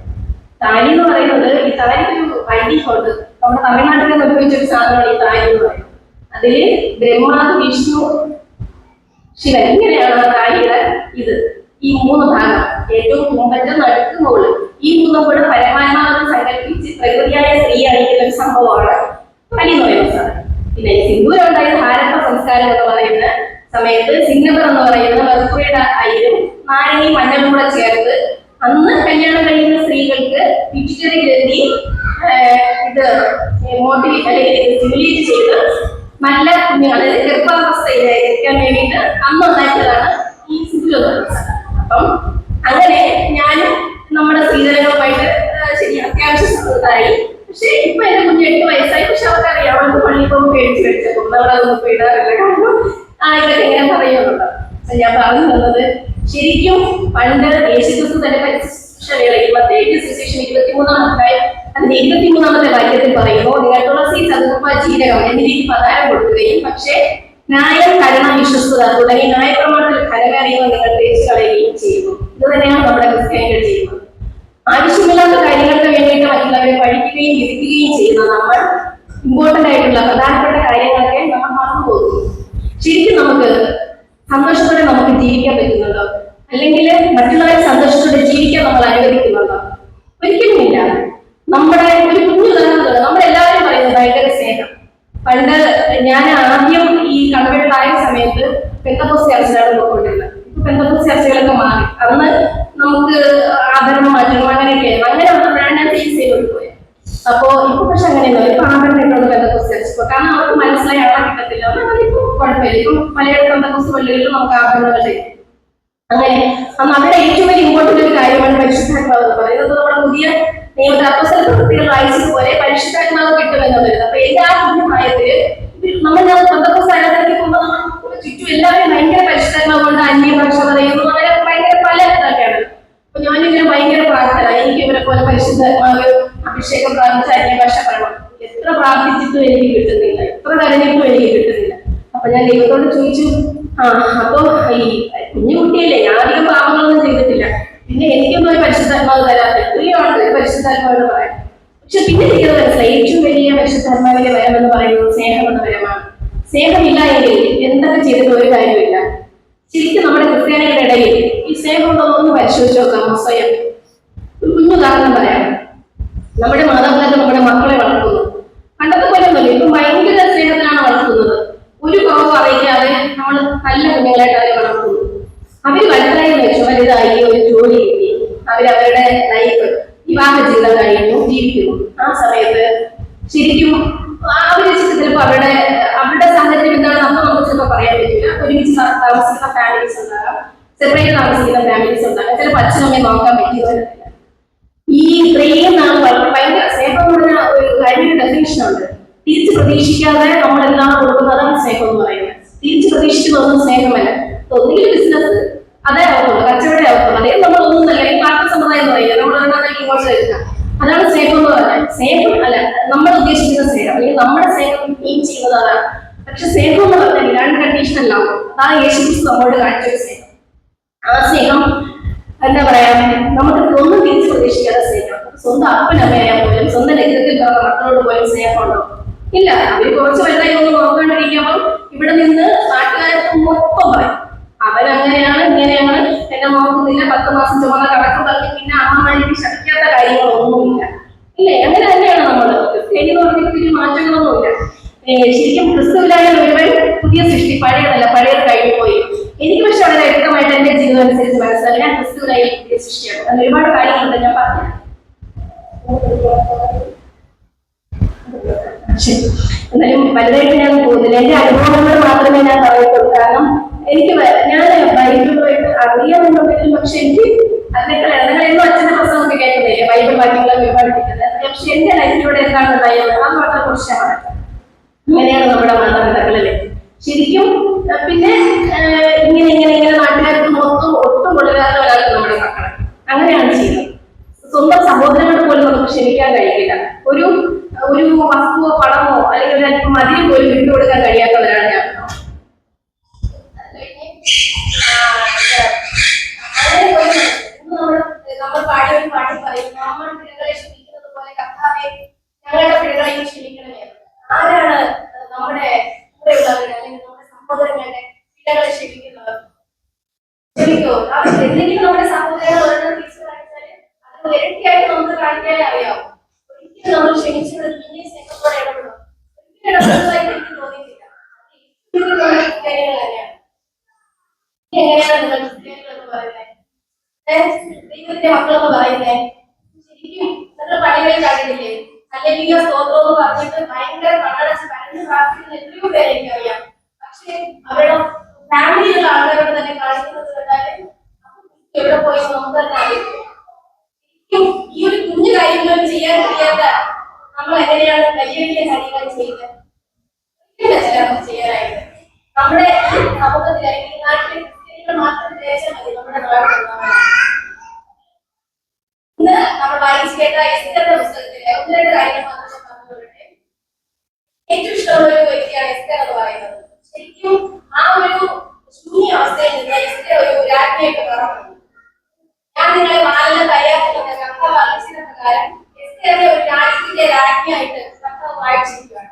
താലി എന്ന് പറയുന്നത്, ഈ താലിക്കൊരു ഐതിഹ്യമുണ്ട്. നമ്മുടെ തമിഴ്നാട്ടിൽ ഉപയോഗിച്ചൊരു സാധനമാണ് ഈ താലി എന്ന് പറയുന്നത്. അതില് ബ്രഹ്മ, വിഷ്ണു, ശിവൻ, ഇങ്ങനെയാണ് ആ താലിയുടെ ഇത്. ഈ 3 ഭാഗം, ഏറ്റവും കുമ്പന്റെ നടുക്ക് മുകളിൽ, ഈ 3 കൂടെ പരമാത്മാവെന്ന് സങ്കല്പിച്ച് പ്രകൃതിയായ സ്ത്രീ അണിക്കുന്ന ഒരു സംഭവമാണ് താലി എന്ന് പറയുന്ന സാധനം. പിന്നെ സിന്ദൂരം ഉണ്ടായ ഹാരപ്പ സംസ്കാരം എന്ന് പറയുന്ന സമയത്ത് സിംഗപ്പർ എന്ന് പറയുന്ന മെർക്കുറിയുടെ അയിലും നാരങ്ങയും മഞ്ഞളും കൂടെ ചേർത്ത് അന്ന് കല്യാണം കഴിയുന്ന സ്ത്രീകൾക്ക് പിറ്റുറ്ററി ഗ്രന്ഥി ഇത് മോട്ടിവേറ്റ് അല്ലെങ്കിൽ സ്റ്റിമുലേറ്റ് ചെയ്ത് നല്ല കുഞ്ഞുങ്ങൾ, അതായത് ഗർഭാവസ്ഥയിലായിരിക്കാൻ വേണ്ടിയിട്ട് അന്ന് ഉണ്ടാക്കിയതാണ് ഈ സിന്ദൂരം. അപ്പം അങ്ങനെ ഞാനും നമ്മുടെ സ്ത്രീധനങ്ങളുമായിട്ട് ശരി അത്യാവശ്യം സമൃദ്ധമായി. പക്ഷെ ഇപ്പൊ എന്റെ കുഞ്ഞ് 8 വയസ്സായി. പക്ഷെ അവർക്കറിയാം, അവൾക്ക് പള്ളിയിൽ പോകുമ്പോൾ പേടിച്ച് വെച്ചേക്കും, നമ്മളതൊന്നും ഇടാറില്ല. കാരണം ഇതൊക്കെ എങ്ങനെ പറയുന്നുണ്ടോ. ഞാൻ പറഞ്ഞു തന്നത്, ശരിക്കും പണ്ട് യേശുക്രിസ്തു തന്റെ പരിശുദ്ധ വേളയിൽ മത്തായി സുവിശേഷം 23-ാം അധ്യായം അതിന്റെ 23-ാമത്തെ വാക്യത്തിൽ പറയുന്നു, നിങ്ങൾ തുളസി, ചതുർപ്പ, ജീരകം എന്നിവയ്ക്ക് പതാരം കൊടുക്കുകയും പക്ഷേ ന്യായം, കരുണ, വിശ്വസ്തത തുടങ്ങി ന്യായപ്രമാണത്തിൽ ഘനകാര്യങ്ങൾ നിങ്ങൾ തേച്ച് കളയുകയും ചെയ്യുന്നു. ഇത് തന്നെയാണ് നമ്മുടെ ക്രിസ്ത്യാനികൾ ചെയ്യുന്നത്. ആവശ്യമില്ലാത്ത കാര്യങ്ങൾക്ക് വേണ്ടിയിട്ട് മറ്റുള്ളവരെ പഠിക്കുകയും വിധിക്കുകയും ചെയ്യുന്ന നമ്മൾ ഇമ്പോർട്ടന്റ് ആയിട്ടുള്ള പ്രധാനപ്പെട്ട കാര്യങ്ങളൊക്കെ നമ്മൾ മറന്നു പോകുന്നു. ശരിക്കും നമുക്ക് സന്തോഷത്തോടെ നമുക്ക് ജീവിക്കാൻ പറ്റുന്നുണ്ടോ? അല്ലെങ്കിൽ മറ്റുള്ളവരെ സന്തോഷത്തോടെ ജീവിക്കാൻ നമ്മൾ അനുവദിക്കുന്നുണ്ടോ? ഒരിക്കലുമില്ല. നമ്മുടെ ഒരു കുഞ്ഞു ഉദാഹരണമാണ്, നമ്മളെല്ലാവരും പറയുന്നത് ഭയങ്കര സ്നേഹം. പണ്ട് ഞാൻ ആദ്യം ഈ കടവെട്ടായ സമയത്ത് പെന്തക്കോസ്ത് ചർച്ചകളാണ് പോയിക്കൊണ്ടിരുന്നത്. ഇപ്പൊ പെന്തക്കോസ്ത് ചർച്ചകളൊക്കെ മാറി. അന്ന് നമുക്ക് ആദരണം മാറ്റണം അങ്ങനെയൊക്കെയായിരുന്നു. അങ്ങനെ വന്നപ്പോഴാണ് ഹോസ്പിറ്റലുകളിൽ നമുക്ക് ആഭരണങ്ങൾ തരും. അങ്ങനെ അവരുടെ ഏറ്റവും വലിയ ഇമ്പോർട്ടന്റ് ഒരു കാര്യമാണ് പരിശുദ്ധാത്മാവ് എന്ന് പറയുന്നത്. നമ്മുടെ പുതിയ നിയമത്തിൽ അപ്പോസ്തല പ്രവൃത്തികൾ വായിച്ചതുപോലെ പരിശുദ്ധാത്മാവ് കിട്ടുമെന്നുള്ളത്. അപ്പൊ എല്ലാ പുണ്യമായതില് നമ്മൾ പെന്തക്കോസ്താലത്തിലേക്ക് പോകുമ്പോൾ നമ്മൾ ചുറ്റും എല്ലാവരും ഭയങ്കര പരിശുദ്ധാത്മാവ് കൊണ്ട് അന്യഭാഷ പറയുന്നു, അങ്ങനെ ഭയങ്കര പല ഇതൊക്കെയാണ്. അപ്പൊ ഞാനിങ്ങനെ ഭയങ്കര പ്രാർത്ഥന, എനിക്ക് ഇവരെ പോലെ പരിശുദ്ധാത്മാവ് അഭിഷേകം പ്രാർത്ഥിച്ച അന്യഭാഷ പറയണം. എത്ര പ്രാർത്ഥിച്ചിട്ടും എനിക്ക് കിട്ടുന്നില്ല, എത്ര കരഞ്ഞിട്ടും എനിക്ക് കിട്ടുന്നില്ല. അപ്പൊ ഞാൻ ദൈവത്തോട് ചോദിച്ചു, അപ്പൊ ഈ കുഞ്ഞു കുട്ടിയല്ലേ, ഞാൻ അധികം പാപങ്ങളൊന്നും ചെയ്തിട്ടില്ല, പിന്നെ എനിക്കൊന്നും ഒരു പരിശുദ്ധാത്മാവ് തരാത്ത എത്രയാണ് പരിശുദ്ധാത്മാവെന്ന് പറയാം. പക്ഷെ പിന്നെ എനിക്കത് മനസ്സിലായി, ഏറ്റവും വലിയ പരിശുദ്ധാത്മാവിന്റെ വരം എന്ന് പറയുന്നത് സ്നേഹം എന്ന വരമാണ്. സ്നേഹമില്ല എങ്കിൽ എന്തൊക്കെ ചെയ്തിട്ട് ഒരു കാര്യമില്ല. ശരിക്കും നമ്മുടെ ക്രിസ്ത്യാനികളുടെ ഇടയിൽ ഈ സ്നേഹം ഉണ്ടോന്ന് ഒന്ന് പരിശോധിച്ച് നോക്കാം. സ്വയം കുഞ്ഞുദാഹരണം പറയാം. നമ്മുടെ മാതാപിതാക്കൾ നമ്മുടെ മക്കളെ വളർത്തുന്നു, പണ്ടത്തെ പോലെ ഒന്നുമില്ല, ഇപ്പം ഭയങ്കര സ്നേഹത്തിലാണ് വളർത്തുന്നത്. ഒരു കുറവ് അറിയിക്കാതെ നമ്മൾ നല്ല കുഞ്ഞുങ്ങളായിട്ട് അവരെ വളർത്തുന്നു. അവര് വലുതായി വെച്ചു, വലുതായി ഒരു ജോലി കിട്ടി, അവരവരുടെ ലൈഫ് വിവാഹ ജീവിതം കഴിയുന്നു, ജീവിക്കുന്നു. ആ സമയത്ത് ശരിക്കും അവര് ചിലപ്പോൾ അവരുടെ സാഹചര്യം എന്താണെന്ന് നമുക്ക് ചിലപ്പോൾ പറയാൻ പറ്റില്ല. ഒരുമിച്ച് താമസിക്കുന്ന ഫാമിലീസ് ഉണ്ടാകാം, സെപ്പറേറ്റ് താമസിക്കുന്ന ഫാമിലീസ് ഉണ്ടാകാം, ചിലപ്പോൾ അച്ഛനമ്മയെ നോക്കാൻ പറ്റിയവരില്ല. ഈ ഇത്രയും നാൾ ഭയങ്കര സ്നേഹം എന്ന് പറഞ്ഞ ഒരു കഴിഞ്ഞൊരു ഡെഫിനിഷൻ ഉണ്ട്. തിരിച്ച് പ്രതീക്ഷിക്കാതെ നമ്മളെല്ലാം കൊടുക്കുന്നതാണ് സ്നേഹം എന്ന് പറയുന്നത്. തിരിച്ച് പ്രതീക്ഷിക്കുന്നതൊന്നും സ്നേഹമല്ല. ഒന്നുകിൽ ബിസിനസ് അതേ ആവത്തുള്ളൂ, കച്ചവടം ആവത്തുള്ളൂ, അതേ നമ്മളൊന്നും അല്ല. ഈ പാർട്ടി സമ്പ്രദായം എന്ന് പറയുന്നത് നമ്മളെന്താണ് ഇങ്ങോട്ട് എടുക്കുക, അതാണ് സ്നേഹം എന്ന് പറഞ്ഞാൽ. സ്നേഹം അല്ല നമ്മൾ ഉദ്ദേശിക്കുന്ന സ്നേഹം, അല്ലെങ്കിൽ നമ്മുടെ സ്നേഹം മീൻ ചെയ്യുന്നത് അതാണ്. പക്ഷെ സ്നേഹം എന്ന് പറഞ്ഞാൽ രണ്ട് കണ്ടീഷൻ അല്ല, അതാണ് യേശുക്രിസ്തു നമ്മോട് കാണിച്ചൊരു സ്നേഹം. ആ സ്നേഹം എന്താ പറയാ, നമുക്ക് ഒന്നും തിരിച്ച് പ്രതീക്ഷിക്കാതെ സ്നേഹം. സ്വന്തം അപ്പനമ്മയായാൽ പോലും, സ്വന്തം രക്തത്തിൽ പിറന്ന മക്കളോട് പോലും സ്നേഹമുണ്ടോ? ഇല്ല. അവര് കുറച്ച് വലുതായി ഒന്ന് നോക്കാണ്ടിരിക്കുമ്പോൾ ഇവിടെ നിന്ന് നാട്ടുകാർക്ക് മൊത്തം പറയും, അവൻ അങ്ങനെയാണ് ഇങ്ങനെയാണ്, എന്നെ നോക്കുന്നില്ല, 10 മാസം ചുമന്ന കടക്ക് പറഞ്ഞ് പിന്നെ അമ്മമാർക്ക് ശക്തിക്കാത്ത കാര്യങ്ങളൊന്നുമില്ല. ഇല്ലേ? അങ്ങനെ തന്നെയാണ് നമ്മള്. ക്രിസ്ത്യാനി പറഞ്ഞ മാറ്റങ്ങളൊന്നുമില്ല. ശരിക്കും ക്രിസ്തുവിലായ ഒരുവൻ പുതിയ സൃഷ്ടി, പഴയതല്ല, പഴയത് കഴിഞ്ഞു പോയി. എനിക്ക് പക്ഷെ വളരെ വ്യക്തമായിട്ട് എന്റെ ജീവിതം അനുസരിച്ച് മനസ്സിലായി, ഞാൻ ക്രിസ്തുവിലായ പുതിയ സൃഷ്ടിയാണ്. അത് ഒരുപാട് കാര്യങ്ങളുണ്ട്, ഞാൻ പറഞ്ഞു. എന്നാലും വലുതായിട്ട് ഞാൻ പോകുന്നില്ല, എന്റെ അനുഭവങ്ങൾ മാത്രമേ ഞാൻ പറയത്തുള്ളൂ. കാരണം എനിക്ക് ഞാൻ ബൈബിളുമായിട്ട് അറിയാമെന്നുണ്ടെങ്കിലും പക്ഷെ എനിക്ക് അതിനേക്കാൾ ഇടങ്ങളെന്നും അച്ഛന്റെ പ്രസംഗമൊക്കെ കേൾക്കുന്നില്ലേ, ബൈബിൾ വാക്യങ്ങളെ ഒരുപാട് കിട്ടുന്നത്. പക്ഷെ എന്റെ ലൈഫിലൂടെ എന്താണ് ഉണ്ടായത് ആ മാത്രം കുറിച്ചാണ്. അങ്ങനെയാണ് നമ്മുടെ മാതാപിതാക്കളല്ലേ ശരിക്കും. പിന്നെ ഇങ്ങനെ നാട്ടുകാർക്ക് മൊത്തം ഒട്ടും കൊണ്ടുവരാത്ത ഒരാൾക്ക് നമ്മുടെ മക്കളെ അങ്ങനെയാണ് ചെയ്യുന്നത്. സ്വന്തം സഹോദരങ്ങളെ പോലും നമുക്ക് ക്ഷമിക്കാൻ കഴിയില്ല. ഒരു വസ്തുവോ പണമോ അല്ലെങ്കിൽ ഒരു അല്പം മതിയും പോലും വിട്ടുകൊടുക്കാൻ കഴിയാത്തവരാണ് ഞാൻ. നമ്മൾ പാടിയ ഒരു പാട്ടിൽ പറയും, നമ്മൾ പിഴകളെ ക്ഷമിക്കുന്നത് പോലെ കർത്താവേ ഞങ്ങളുടെ പിഴകളെയും ക്ഷമിക്കണമേ. ആരാണ് നമ്മുടെ കൂടെയുള്ളവരുടെ അല്ലെങ്കിൽ നമ്മുടെ സഹോദരങ്ങളുടെ പിഴകളെ ക്ഷമിക്കുന്നവർ? ക്ഷമിക്കോ? എന്തെങ്കിലും നമ്മുടെ സഹോദരങ്ങൾ ഒരെണ്ണം തിരിച്ചു കാണിച്ചാല് അത് ഇരട്ടിയായിട്ട് നമുക്ക് കാണിക്കാനേ അറിയാം. ഒരിക്കലും നമ്മൾ ക്ഷമിച്ചത് പിന്നെ സ്നേഹത്തോടെ ഇടപെടും. ഒരിക്കലും ഇടപെടുന്നതായിട്ട് എനിക്ക് തോന്നിയിട്ടില്ല. എങ്ങനെയാണ് നിങ്ങൾ ക്രിസ്ത്യാനികൾ എന്ന് പറയുന്നത്? ദൈവത്തിന്റെ മക്കളെന്ന് പറയുന്നേ ശരിക്കും നിങ്ങൾ പള്ളികളിൽ കാണില്ലേ? അല്ലെങ്കിൽ സ്തോത്രം എന്ന് പറഞ്ഞിട്ട് ഭയങ്കര കണ്ണടച്ച് കരഞ്ഞ് പ്രാർത്ഥിക്കുന്ന എത്രയോ പേരെ എനിക്കറിയാം. പക്ഷെ അവരുടെ ഫാമിലിയിലുള്ള ആളുകളോട് തന്നെ കാണിക്കുന്നത് കണ്ടാല് എവിടെ പോയി നമുക്ക് തന്നെ അറിയാം. ഈ ഒരു കുഞ്ഞു കാര്യങ്ങൾ ചെയ്യാൻ കഴിയാത്ത നമ്മൾ എങ്ങനെയാണ് വലിയ വലിയ കാര്യങ്ങൾ ചെയ്യുന്നത്? ചെയ്യാനായിട്ട് നമ്മുടെ സമൂഹത്തിൽ അല്ലെങ്കിൽ നാട്ടിലെ ക്രിസ്ത്യാനികൾ മാത്രം വിചാരിച്ചാൽ മതി നമ്മുടെ നാട്ടിലുണ്ടാവാൻ. ഇന്ന് നമ്മൾ വായിച്ചു കേട്ട എസ്തറിന്റെ പുസ്തകത്തിലെ ഒന്ന് രണ്ട് കാര്യങ്ങൾ മാത്രം പറഞ്ഞുകൊള്ളട്ടെ. ഏറ്റവും ഇഷ്ടമുള്ള ഒരു വ്യക്തിയാണ് എസ്തർ എന്ന് പറയുന്നത്. ശരിക്കും ആ ഒരു ശൂന്യ അവസ്ഥയിൽ നിന്ന് എസ്തർ ഒരു രാജ്ഞിയായിട്ട് മാറുന്നു. ഞാൻ നിങ്ങളെ വാനെല്ലാം തയ്യാറാക്കുന്ന കർത്താവ് അറിയിച്ച പ്രകാരം എസ്തറിനെ ഒരു രാജ്യത്തിന്റെ രാജ്ഞിയായിട്ട് കർത്താവ് വായിച്ചിരിക്കുകയാണ്.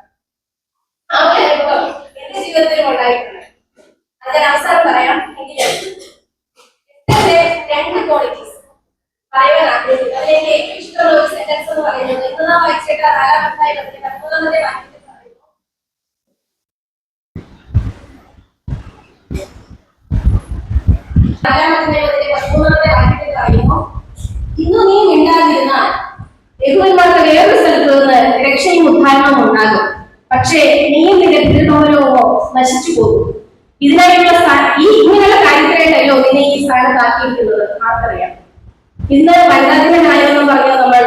ആ ഒരു അനുഭവം എന്റെ ജീവിതത്തിലും ഉണ്ടായിട്ടുണ്ട്. അത് ഞാൻ അവസാനം പറയാം. രണ്ട് ക്വാളിറ്റീസ് പറയുവാൻ ആഗ്രഹിക്കുന്നത്. അതിൽ എനിക്ക് ഏറ്റവും ഇഷ്ടമുള്ള ഒരു സെന്റൻസ് എന്ന് പറയുന്നത് ഇന്ന് വായിച്ചേട്ട 4-ാമത്തെ 13-ാമത്തെ വാക്യത്തിൽ പറയുന്നു, ഇന്ന് നീ മിണ്ടാതിരുന്നാൽ യഹൂദന്മാർക്ക് വേറൊരു സ്ഥലത്ത് നിന്ന് രക്ഷയും ഉദ്ധാരണവും ഉണ്ടാകും. പക്ഷേ നീയും നിന്റെ പിതൃഭവനവും നശിച്ചു പോകും. ഇതിനായുള്ള ഈ ആക്കിയിരിക്കുന്നത് ആർക്കറിയാം? ഇന്ന് വനിതാദിനമായെന്ന് പറഞ്ഞ് നമ്മൾ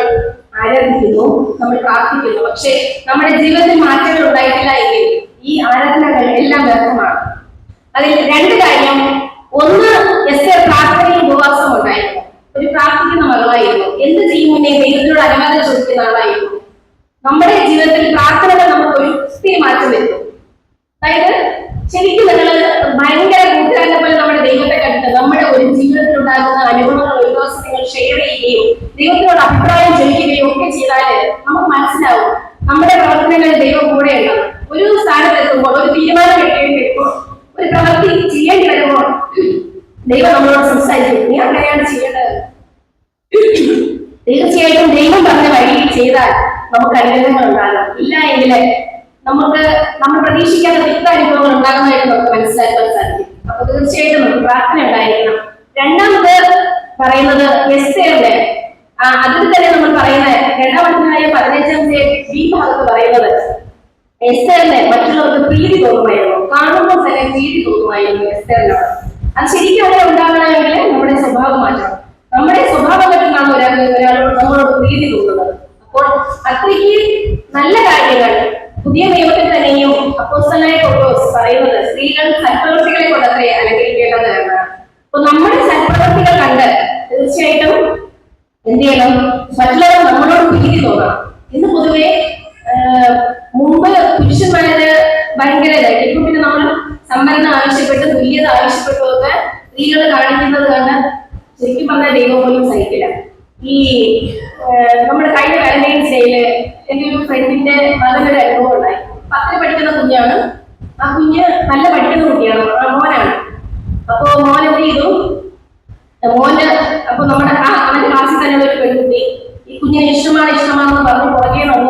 ആരാധിക്കുന്നു, നമ്മൾ പ്രാർത്ഥിക്കുന്നു. പക്ഷേ നമ്മുടെ ജീവിതത്തിൽ മാറ്റങ്ങൾ ഉണ്ടായിട്ടില്ല എങ്കിൽ ഈ ആരാധനകൾ എല്ലാം വ്യർത്ഥമാണ്. അതിൽ രണ്ട് കാര്യം. ഒന്ന്, എസ്തർ പ്രാർത്ഥനയും ഉപവാസവും ഉണ്ടായിരുന്നു. ഒരു പ്രാർത്ഥിക്കുന്ന മകളായിരുന്നു. എന്ത് ചെയ്യും മുന്നേ ദൈവത്തിനോട് അനുവാദം ചോദിക്കുന്ന ആളായിരുന്നു. നമ്മുടെ ജീവിതത്തിൽ പ്രാർത്ഥനകൾ നമുക്ക് ഒത്തിരി മാറ്റം വരുത്തും. അതായത് ശരിക്കും നിങ്ങൾ ഭയങ്കര കൂട്ടുകാരനെ പോലെ നമ്മുടെ ദൈവത്തെ കണ്ടിട്ട് നമ്മുടെ ഒരു ജീവിതത്തിൽ ഉണ്ടാകുന്ന അനുഭവങ്ങൾ ഒരു ദിവസം നിങ്ങൾ ഷെയർ ചെയ്യുകയും ദൈവത്തിനോട് അഭിപ്രായം ചോദിക്കുകയും ഒക്കെ ചെയ്താൽ നമുക്ക് മനസ്സിലാവും നമ്മുടെ പ്രവർത്തനങ്ങളിൽ ദൈവം കൂടെയുണ്ട്. ഒരു സ്ഥാനത്തെത്തുമ്പോൾ, ഒരു തീരുമാനം എടുക്കേണ്ടി വരുമ്പോൾ, ഒരു പ്രവൃത്തി ചെയ്യേണ്ടി വരുമ്പോൾ ദൈവം നമ്മളോട് സംസാരിക്കും, നീ അങ്ങനെയാണ് ചെയ്യേണ്ടത്. തീർച്ചയായിട്ടും ദൈവം പറഞ്ഞ വഴി ചെയ്താൽ നമുക്ക് അനുഗ്രഹങ്ങൾ ഉണ്ടാകും. ഇല്ല എങ്കിൽ നമ്മൾ പ്രതീക്ഷിക്കാത്ത വ്യക്തി അനുഭവങ്ങൾ ഉണ്ടാകുന്നതായിട്ട് നമുക്ക് മനസ്സിലാക്കാൻ സാധിക്കും. അപ്പൊ തീർച്ചയായിട്ടും നമുക്ക് പ്രാർത്ഥന ഉണ്ടായിരിക്കണം. രണ്ടാമത് പറയുന്നത് എസ്തേറിന്റെ അതിൽ തന്നെ നമ്മൾ പറയുന്നത് 2-ാം അധ്യായം 15-ാമത്തെ ബി ഭാഗത്ത് പറയുന്നത് എസ്തേറിന് മറ്റുള്ളവർക്ക് പ്രീതി തോന്നുമായിരുന്നു. കാണുമ്പോൾ തന്നെ പ്രീതി തോന്നുമായിരുന്നു എസ്തേറിനോട്. അത് ശരിക്കും അങ്ങനെ ഉണ്ടാകണമെങ്കിൽ നമ്മുടെ സ്വഭാവം മാറ്റണം. നമ്മുടെ സ്വഭാവം പറ്റുന്നതാണ് ഒരാളോട് നമ്മളോട് പ്രീതി തോന്നുന്നത്. അപ്പോൾ അത്രയ്ക്ക് നല്ല കാര്യങ്ങൾ പുതിയ നിയമത്തിൽ തന്നെയും അപ്പോസ്തലനായ പൗലോസ് പറയുന്നത് സ്ത്രീകൾ സൽപ്രവൃത്തികളെ കൊണ്ടത്രേ അലങ്കരിക്കേണ്ടത് എന്നാണ്. അപ്പൊ നമ്മുടെ സൽപ്രവൃത്തികൾ കണ്ട് തീർച്ചയായിട്ടും എന്ത് ചെയ്യണം? മറ്റുള്ളവർ നമ്മളോട് പ്രീതി തോന്നണം. ഇന്ന് പൊതുവെ മുമ്പ് പുരുഷന്മാര് ഭയങ്കര ഇതായിട്ട്, ഇപ്പൊ പിന്നെ നമ്മൾ സംവരണം ആവശ്യപ്പെട്ട് തുല്യത ആവശ്യപ്പെട്ടും ഒക്കെ സ്ത്രീകൾ കാണിക്കുന്നത് കണ്ട് ശരിക്കും പറഞ്ഞാൽ ദൈവം പോലും സഹിക്കില്ല. ഈ നമ്മുടെ കഴിഞ്ഞ വാലന്റൈൻസ് ഡേയില് എന്റെ ഒരു ഫ്രണ്ടിന്റെ മകനൊരു അനുഭവം ഉണ്ടായി. 10ൽ പഠിക്കുന്ന കുഞ്ഞാണ്. ആ കുഞ്ഞ് നല്ല പഠിക്കുന്ന കുട്ടിയാണ്, മോനാണ്. അപ്പൊ മോൻ എന്ത് ചെയ്തു? അപ്പൊ അവന്റെ ക്ലാസ്സിൽ തന്നെ ഒരു പെൺകുട്ടി ഈ കുഞ്ഞിനെ ഇഷ്ടമാണെന്ന് പറഞ്ഞ്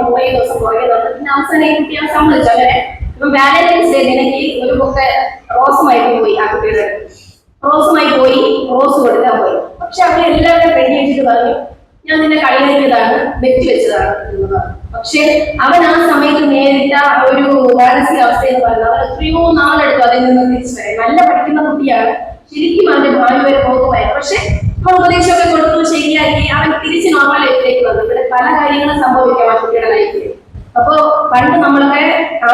കുറേ ദിവസം പുറകെ നടന്നു. പിന്നെ അവസാനം ഈ കുട്ടിയെ സമ്മതിച്ചു. അങ്ങനെ ഇപ്പൊ വാലന്റൈൻസ് ഡേ എനിക്ക് ഒരു ബൊക്കെ റോസുമായിട്ട് പോയി. ആ കുട്ടിയുടെ റോസുമായി പോയി, റോസ് കൊടുക്കാൻ പോയി. പക്ഷെ അവരെല്ലാവരും റെഡി വെച്ചിട്ട് പറഞ്ഞു, ഞാൻ നിന്നെ കളിയാക്കിയതാണ്, വെറ്റി വെച്ചതാണ് എന്നത്. പക്ഷെ അവൻ ആ സമയത്ത് നേരിട്ട ഒരു മാനസികാവസ്ഥ എന്ന് പറയുന്നത് അവൻ എത്രയോ നാളെടുത്തു അതിൽ നിന്ന് തിരിച്ചു വരാൻ. നല്ല പഠിക്കുന്ന കുട്ടിയാണ്, ശരിക്കും അവന്റെ ഭാവി വരെ പോകുമായിരുന്നു. പക്ഷെ നമ്മൾ ഉപദേശമൊക്കെ കൊടുത്തു, ശരിയാക്കി അവൻ തിരിച്ച് നോർമൽ ലൈഫിലേക്ക് വന്നു. ഇവിടെ പല കാര്യങ്ങളും സംഭവിക്കാം ആ കുട്ടിയുടെ ലൈഫിൽ. അപ്പോ പണ്ട് നമ്മളൊക്കെ ആ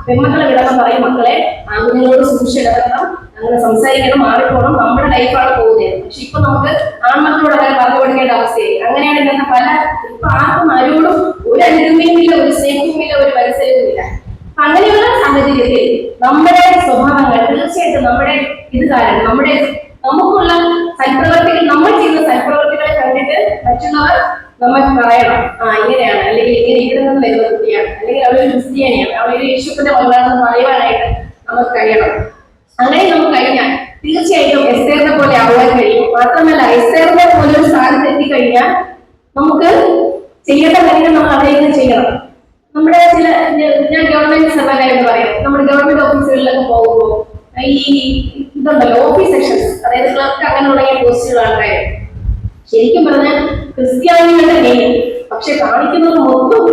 പെൺമക്കളെ വിടണം പറയും, മക്കളെ ആൺകുഞ്ഞുങ്ങളോട് സൂക്ഷിച്ച് ഇടപെടണം, അങ്ങനെ സംസാരിക്കണം, മാറിപ്പോണം, നമ്മുടെ ലൈഫാണ് പോകുന്നത്. പക്ഷെ ഇപ്പൊ നമുക്ക് ആൺമക്കളോട് അങ്ങനെ പറഞ്ഞു കൊടുക്കേണ്ട അവസ്ഥയായി. അങ്ങനെയാണ് ഇന്നത്തെ ഇപ്പൊ ആർക്കും ആരോടും ഒരു അനുകമ്പയും ഇല്ല, ഒരു സ്നേഹവും ഇല്ല, ഒരു പരിസരവും ഇല്ല. അങ്ങനെയുള്ള സാഹചര്യത്തിൽ നമ്മുടെ സ്വഭാവങ്ങൾ തീർച്ചയായിട്ടും നമ്മുടെ ഇത് കാരണം നമുക്കുള്ള സൽപ്രവർത്തികൾ, നമ്മൾ ചെയ്യുന്ന സൽപ്രവർത്തികളെ കണ്ടിട്ട് മറ്റുള്ളവർ നമ്മൾ പറയണം, ഇങ്ങനെയാണ്, അല്ലെങ്കിൽ ഇങ്ങനെ ഇവിടെ നിന്ന് വരുന്ന കുട്ടിയാണ്, അല്ലെങ്കിൽ അവളൊരു ക്രിസ്ത്യാനിയാണ്, അവളൊരു യേശുവിന്റെ മകളാണെന്ന് പറയുവാനായിട്ട് നമുക്ക് കഴിയണം. അങ്ങനെ നമുക്ക് കഴിഞ്ഞാൽ തീർച്ചയായിട്ടും എസ്തേറിനെ പോലെ ആവാൻ കഴിയും. മാത്രമല്ല എസ്തേറിനെ പോലെ ഒരു സ്ഥാനത്ത് എത്തിക്കഴിഞ്ഞാൽ നമുക്ക് ചെയ്യേണ്ട കാര്യങ്ങൾ നമ്മൾ അവിടെ ചെയ്യണം. നമ്മുടെ ഞാൻ ഗവൺമെന്റ് സർവകാരെന്ന് പറയാം, നമ്മുടെ ഗവൺമെന്റ് ഓഫീസുകളിലൊക്കെ പോകുമ്പോൾ ഈ ഇതുണ്ടല്ലോ ഓഫീസ് സെക്ഷൻസ്, അതായത് ക്ലർക്ക് അങ്ങനെ തുടങ്ങിയ പോസ്റ്റുകൾ ആൾക്കാർ ശരിക്കും പറഞ്ഞാൽ ക്രിസ്ത്യാനികളുടെ നെയ്യും, പക്ഷെ കാണിക്കുന്നത് മൊത്തം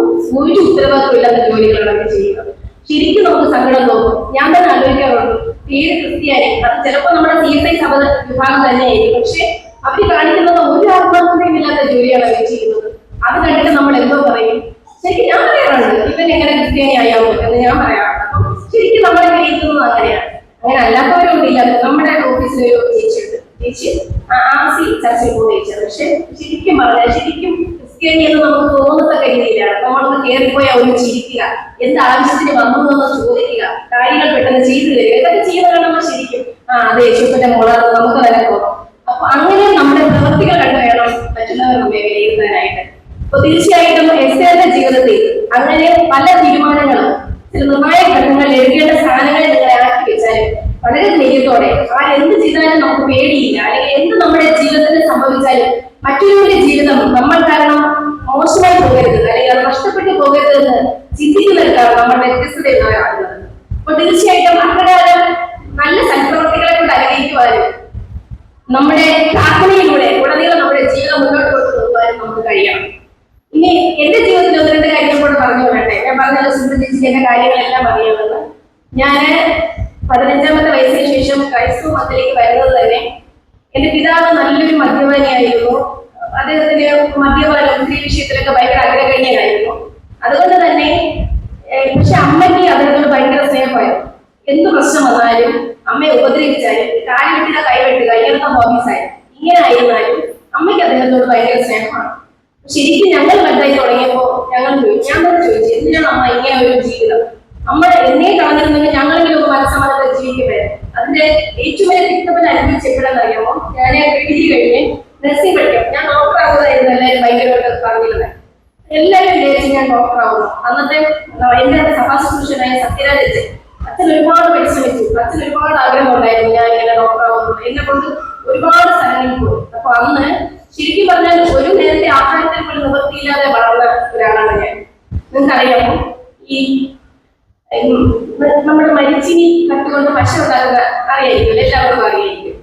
ഒരു ഉത്തരവാദിത്വം ഇല്ലാത്ത ജോലികളാണ് അവർ ചെയ്യുന്നത്. ശരിക്കും നമുക്ക് സങ്കടം തോന്നും. ഞാൻ തന്നെ ആലോചിക്കാറുണ്ട്, പേര് ക്രിസ്ത്യാനി, അത് ചിലപ്പോൾ നമ്മുടെ CSI സഭ വിഭാഗം തന്നെയായിരിക്കും, പക്ഷെ അവർ കാണിക്കുന്നത് ഒരു ആത്മാർത്ഥതയും ഇല്ലാത്ത ജോലിയാണ് അവർ ചെയ്യുന്നത്. അത് കണ്ടിട്ട് നമ്മൾ എന്തോ പറയും. ശരിക്കും ഞാൻ പറയാറുണ്ട്, ഇവൻ എങ്ങനെ ക്രിസ്ത്യാനി ആയാവും എന്ന് ഞാൻ പറയാറുണ്ട്. അപ്പം ശരിക്കും നമ്മളെ കഴിക്കുന്നത് അങ്ങനെയാണ്. അങ്ങനെ അല്ലാത്തവരൊന്നും ഇല്ല. നമ്മുടെ ഓഫീസിൽ ഒരു ചേച്ചിയുണ്ട്, ചേച്ചി RC ചർച്ചയിൽ പോകുന്ന ചേച്ചിയാണ്. പക്ഷെ ശരിക്കും പറഞ്ഞാൽ ശരിക്കും ക്രിസ്ത്യാനി എന്ന് നമുക്ക് തോന്നത്തക്ക രീതിയിലാണ്. നമ്മളൊന്ന് കയറിപ്പോയി ഒന്ന് ചിരിക്കുക, എന്ത് ആവശ്യത്തിന് വന്നു എന്ന് ചോദിക്കുക, കാര്യങ്ങൾ പെട്ടെന്ന് ചെയ്തു തരിക, ഇതൊക്കെ ചെയ്യുന്നത് നമ്മൾ ശരിക്കും അതെ യേശുവിന്റെ മോളാണ് നമുക്ക് തന്നെ തോന്നും. അപ്പൊ അങ്ങനെ നമ്മുടെ പ്രവൃത്തികൾ കണ്ടു വേണം മറ്റുള്ളവർ നമ്മെ വിലയിരുത്താനായിട്ട്. അപ്പൊ തീർച്ചയായിട്ടും എസ്തേറിന്റെ ജീവിതത്തിൽ അങ്ങനെ പല തീരുമാനങ്ങളും ചില നിർണായക ഘട്ടങ്ങളിൽ എടുക്കേണ്ട സ്ഥാനങ്ങളിൽ നിങ്ങളെ ആക്കി വെച്ചാലും വളരെ ധൈര്യത്തോടെ എന്ത് ചെയ്താലും നമുക്ക് പേടിയില്ല, അല്ലെങ്കിൽ എന്ത് നമ്മുടെ ജീവിതത്തിൽ സംഭവിച്ചാലും മറ്റൊരു ജീവിതം നമ്മൾ കാരണം മോശമായി പോകരുത്, അല്ലെങ്കിൽ അത് നഷ്ടപ്പെട്ടു പോകരുത് എന്ന് ചിന്തിക്കുന്നവർക്കാണ് നമ്മൾ വ്യത്യസ്തതയുള്ളവരാകുന്നത്. അപ്പൊ തീർച്ചയായിട്ടും അപ്രകാരം നല്ല സൽപ്രവർത്തികളെ കൊണ്ട് അനുഗ്രഹിക്കുവാനും നമ്മുടെ പ്രാർത്ഥനയിലൂടെ ഉടനീളം നമ്മുടെ ജീവിതം മുന്നോട്ട് കൊണ്ടുപോകാനും നമുക്ക് കഴിയണം. ഇനി എന്റെ ജീവിതത്തിൽ 1-2 കാര്യങ്ങൾ കൂടെ പറഞ്ഞു കൊള്ളട്ടെ. ഞാൻ പറഞ്ഞ സുന്ദരിച്ചിന്റെ കാര്യങ്ങളെല്ലാം അറിയാമെന്ന്. ഞാൻ 15-ാമത്തെ വയസ്സിന് ശേഷം ക്രൈസ്തവ മതത്തിലേക്ക് വരുന്നത് തന്നെ എന്റെ പിതാവ് നല്ലൊരു മദ്യപാനിയായിരുന്നു. അദ്ദേഹത്തിന് മദ്യപാന ഒത്തിരി വിഷയത്തിലൊക്കെ ഭയങ്കര അഗ്രഗണ്യനായിരുന്നു. അതുകൊണ്ട് തന്നെ പക്ഷെ അമ്മയ്ക്ക് അദ്ദേഹത്തോട് ഭയങ്കര സ്നേഹമായിരുന്നു. എന്ത് പ്രശ്നം വന്നാലും അമ്മയെ ഉപദ്രവിച്ചാലും കാല് വെട്ടുക കൈ വെട്ടുക ഇങ്ങനത്തെ ഹോബീസായി ഇങ്ങനെ ആയിരുന്നാലും അമ്മയ്ക്ക് അദ്ദേഹത്തോട് ഭയങ്കര സ്നേഹമാണ്. ശരിക്കും ഞങ്ങൾ വലുതായി തുടങ്ങിയപ്പോ ഞാൻ തന്നെ ചോദിച്ചു, എന്തിനാണ് അമ്മ ഇങ്ങനെ ഒരു ജീവിതം? അമ്മ എന്നെ കളഞ്ഞിരുന്നെങ്കിൽ ഞങ്ങളെങ്കിലും ഒരു മനസ്സമാനത്തെ ജീവിക്കുമായിരുന്നു. അതിന്റെ ഏറ്റവും വലിയ തിക്തപ്പൻ അനുഭവിച്ചെപ്പോഴെന്ന് അറിയാമോ? ഞാൻ ഡിഗ്രി കഴിഞ്ഞ് നഴ്സിംഗ് പഠിക്കാം. ഞാൻ ഡോക്ടർ ആവുന്നതായിരുന്നു എല്ലാവരും ഭയങ്കരമായിട്ട് പറഞ്ഞിരുന്നത്. എല്ലാവരും വിചാരിച്ചു ഞാൻ ഡോക്ടർ ആവുന്നു. അന്നത്തെ എന്റെ സഭാശുശ്രൂഷനായ സത്യരാജ് അച്ഛൻ ഒരുപാട് പരിശ്രമിച്ചു. അച്ഛൻ ഒരുപാട് ആഗ്രഹം ഉണ്ടായിരുന്നു ഞാൻ ഇങ്ങനെ ഡോക്ടർ ആവുന്നു. എന്നെ കൊണ്ട് ഒരുപാട് സ്ഥലങ്ങളിൽ പോയി. അപ്പൊ അന്ന് ശരിക്കും പറഞ്ഞാൽ ഒരു നേരത്തെ ആഹാരത്തിൽ പോലും നിവൃത്തിയില്ലാതെ വളർന്ന ഒരാളാണ് ഞാൻ. നിങ്ങൾക്കറിയാമോ, ഈ നമ്മുടെ മരിച്ചിനി കട്ടുകൊണ്ട് പശ ഉണ്ടാകുന്ന അറിയായിരിക്കും, എല്ലാവർക്കും അറിയായിരിക്കും.